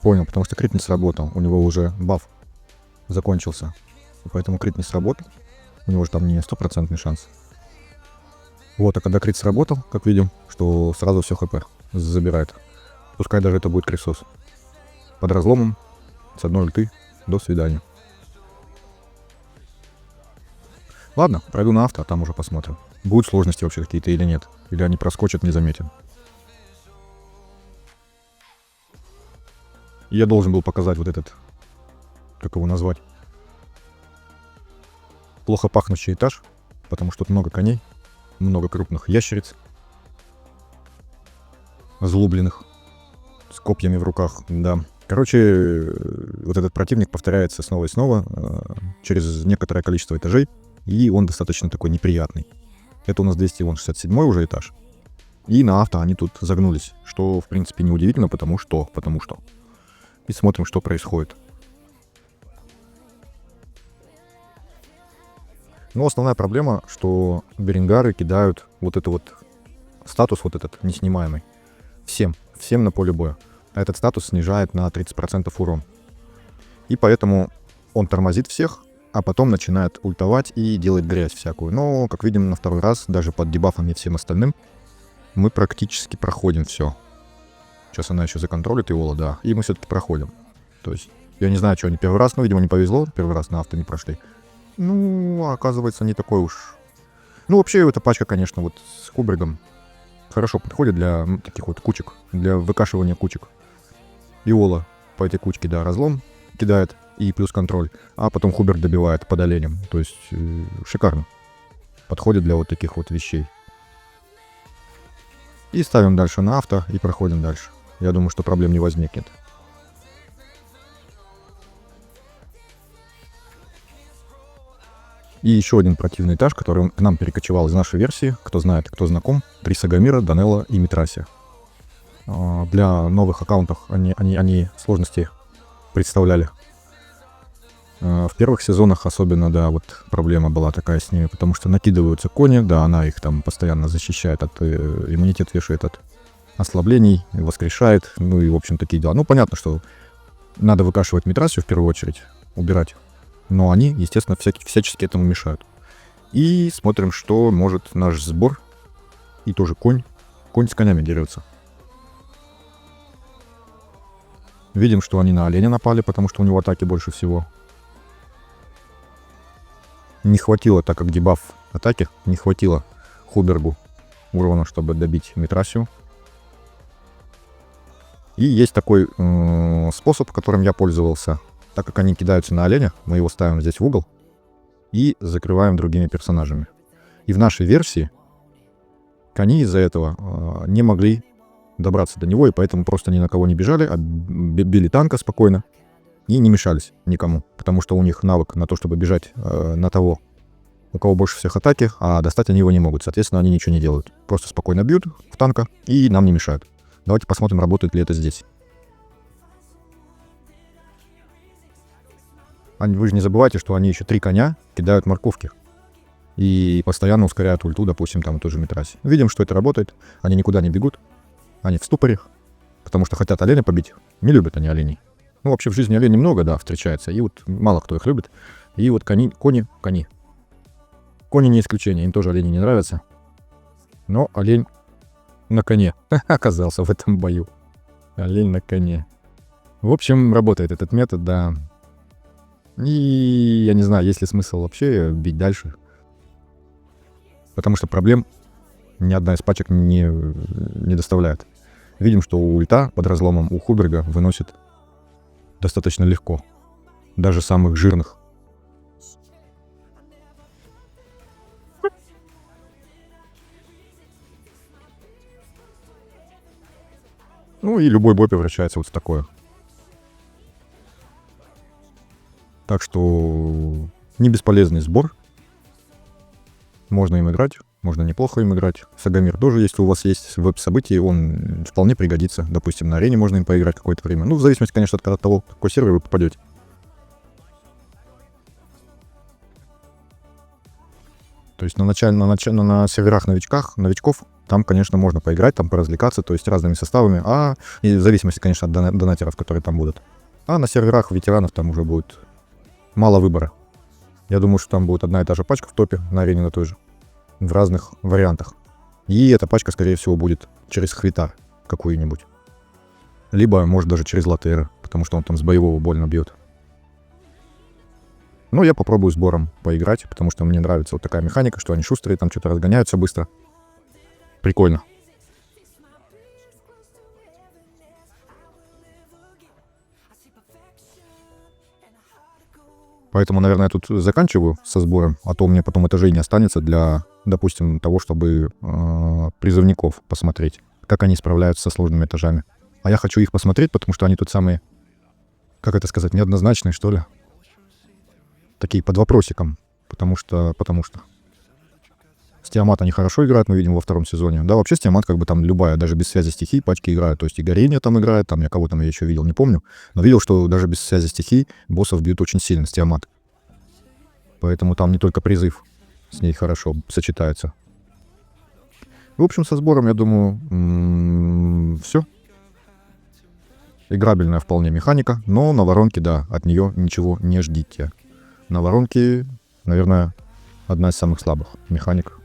A: Понял, потому что крит не сработал. У него уже баф закончился. И поэтому крит не сработал. У него же там не стопроцентный шанс. Вот, а когда крит сработал, как видим, что сразу все хп забирает. Пускай даже это будет крисос. Под разломом, с одной ульты, до свидания. Ладно, пройду на авто, а там уже посмотрим. Будут сложности вообще какие-то или нет. Или они проскочат, не заметим. Я должен был показать вот этот, как его назвать, плохо пахнущий этаж, потому что тут много коней, много крупных ящериц, озлобленных, с копьями в руках, да. Короче, вот этот противник повторяется снова и снова через некоторое количество этажей, и он достаточно такой неприятный. Это у нас 267 уже этаж, и на авто они тут загнулись, что в принципе неудивительно, потому что. И смотрим, что происходит. Но основная проблема, что берингары кидают вот это вот статус, вот этот неснимаемый. Всем на поле боя. А этот статус снижает на 30% урон. И поэтому он тормозит всех, а потом начинает ультовать и делать грязь всякую. Но, как видим, на второй раз, даже под дебафами и всем остальным, мы практически проходим все. Сейчас она еще законтролит Иола, да. И мы все-таки проходим. То есть, я не знаю, что они первый раз, но, видимо, не повезло. Первый раз на авто не прошли. Ну, оказывается, не такой уж... Ну, вообще, эта пачка, конечно, вот с Хубергом хорошо подходит для таких вот кучек. Для выкашивания кучек. Иола по этой кучке, да, разлом кидает. И плюс контроль. А потом Хуберг добивает под оленем. То есть, шикарно. Подходит для вот таких вот вещей. И ставим дальше на авто и проходим дальше. Я думаю, что проблем не возникнет. И еще один противный этаж, который к нам перекочевал из нашей версии. Кто знает, кто знаком. 3 Сагомира, Данелла и Митрасия. Для новых аккаунтов они сложности представляли. В первых сезонах особенно, да, вот проблема была такая с ними, потому что накидываются кони, да, она их там постоянно защищает от иммунитет, вешает от ослаблений, воскрешает, ну и, в общем, такие дела. Ну, понятно, что надо выкашивать Митрасию в первую очередь, убирать, но они, естественно, всячески этому мешают. И смотрим, что может наш сбор, и тоже конь с конями дерется. Видим, что они на оленя напали, потому что у него атаки больше всего. Не хватило, так как дебаф атаки, не хватило Хубергу урона, чтобы добить Митрасию. И есть такой способ, которым я пользовался. Так как они кидаются на оленя, мы его ставим здесь в угол и закрываем другими персонажами. И в нашей версии кони из-за этого не могли добраться до него, и поэтому просто ни на кого не бежали, а били танка спокойно. И не мешались никому, потому что у них навык на то, чтобы бежать на того, у кого больше всех атаки, а достать они его не могут. Соответственно, они ничего не делают. Просто спокойно бьют в танка и нам не мешают. Давайте посмотрим, работает ли это здесь. Вы же не забывайте, что они еще 3 коня кидают морковки. И постоянно ускоряют ульту, допустим, там тоже Митрасе. Видим, что это работает. Они никуда не бегут. Они в ступоре, потому что хотят оленя побить. Не любят они оленей. Ну, вообще в жизни оленей много, да, встречается. И вот мало кто их любит. И вот кони. Кони не исключение. Им тоже олени не нравятся. Но олень на коне оказался в этом бою. Олень на коне. В общем, работает этот метод, да. И я не знаю, есть ли смысл вообще бить дальше. Потому что проблем ни одна из пачек не доставляет. Видим, что у ульта под разломом у Хуберга выносит достаточно легко. Даже самых жирных. Ну и любой бой превращается вот в такое. Так что не бесполезный сбор. Можно им играть, можно неплохо им играть. Сагамир тоже, если у вас есть веб-событие, он вполне пригодится. Допустим, на арене можно им поиграть какое-то время. Ну, в зависимости, конечно, от того, в какой сервер вы попадете. То есть на серверах новичков, там, конечно, можно поиграть, там поразвлекаться, то есть разными составами, и в зависимости, конечно, от донатеров, которые там будут. А на серверах ветеранов там уже будет мало выбора. Я думаю, что там будет одна и та же пачка в топе, на арене на той же, в разных вариантах. И эта пачка, скорее всего, будет через Хвитар какую-нибудь. Либо, может, даже через Латера, потому что он там с боевого больно бьет. Но я попробую сбором поиграть, потому что мне нравится вот такая механика, что они шустрые, там что-то разгоняются быстро. Прикольно. Поэтому, наверное, я тут заканчиваю со сбором, а то мне потом этажей не останется для, допустим, того, чтобы призывников посмотреть, как они справляются со сложными этажами. А я хочу их посмотреть, потому что они тут самые, как это сказать, неоднозначные, что ли. Такие под вопросиком, потому что с Тиамат они хорошо играют, мы видим во втором сезоне. Да, вообще с Тиамат как бы там любая, даже без связи стихий, пачки играют. То есть и Горение там играет, там я кого там я еще видел, не помню. Но видел, что даже без связи стихий боссов бьют очень сильно с Тиамат. Поэтому там не только призыв с ней хорошо сочетается. В общем, со сбором, я думаю, все. Играбельная вполне механика, но на воронке, да, от нее ничего не ждите. На воронке, наверное, одна из самых слабых механик.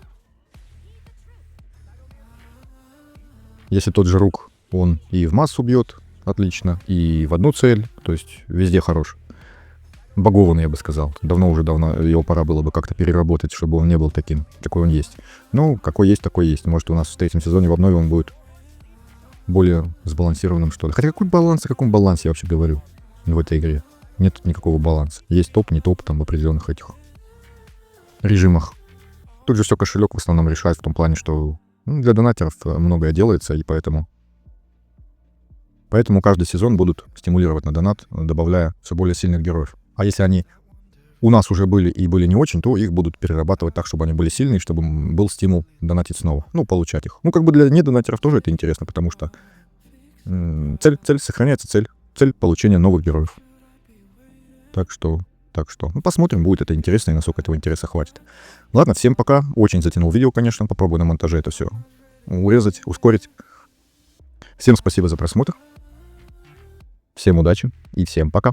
A: Если тот же Рук, он и в массу бьет, отлично, и в одну цель, то есть везде хорош. Багованный, я бы сказал. Давно его пора было бы как-то переработать, чтобы он не был таким, какой он есть. Ну, какой есть, такой есть. Может, у нас в третьем сезоне в обнове он будет более сбалансированным, что ли. Хотя какой баланс, о каком балансе я вообще говорю в этой игре? Нет никакого баланса. Есть топ, не топ, там в определенных этих режимах. Тут же все кошелек в основном решает в том плане, что для донатеров многое делается, и поэтому каждый сезон будут стимулировать на донат, добавляя все более сильных героев. А если они у нас уже были и были не очень, то их будут перерабатывать так, чтобы они были сильные, чтобы был стимул донатить снова. Ну, получать их. Ну, как бы для недонатеров тоже это интересно, потому что цель сохраняется, цель получения новых героев. Так что, ну, посмотрим, будет это интересно и насколько этого интереса хватит. Ладно, всем пока. Очень затянул видео, конечно. Попробую на монтаже это все урезать, ускорить. Всем спасибо за просмотр. Всем удачи и всем пока.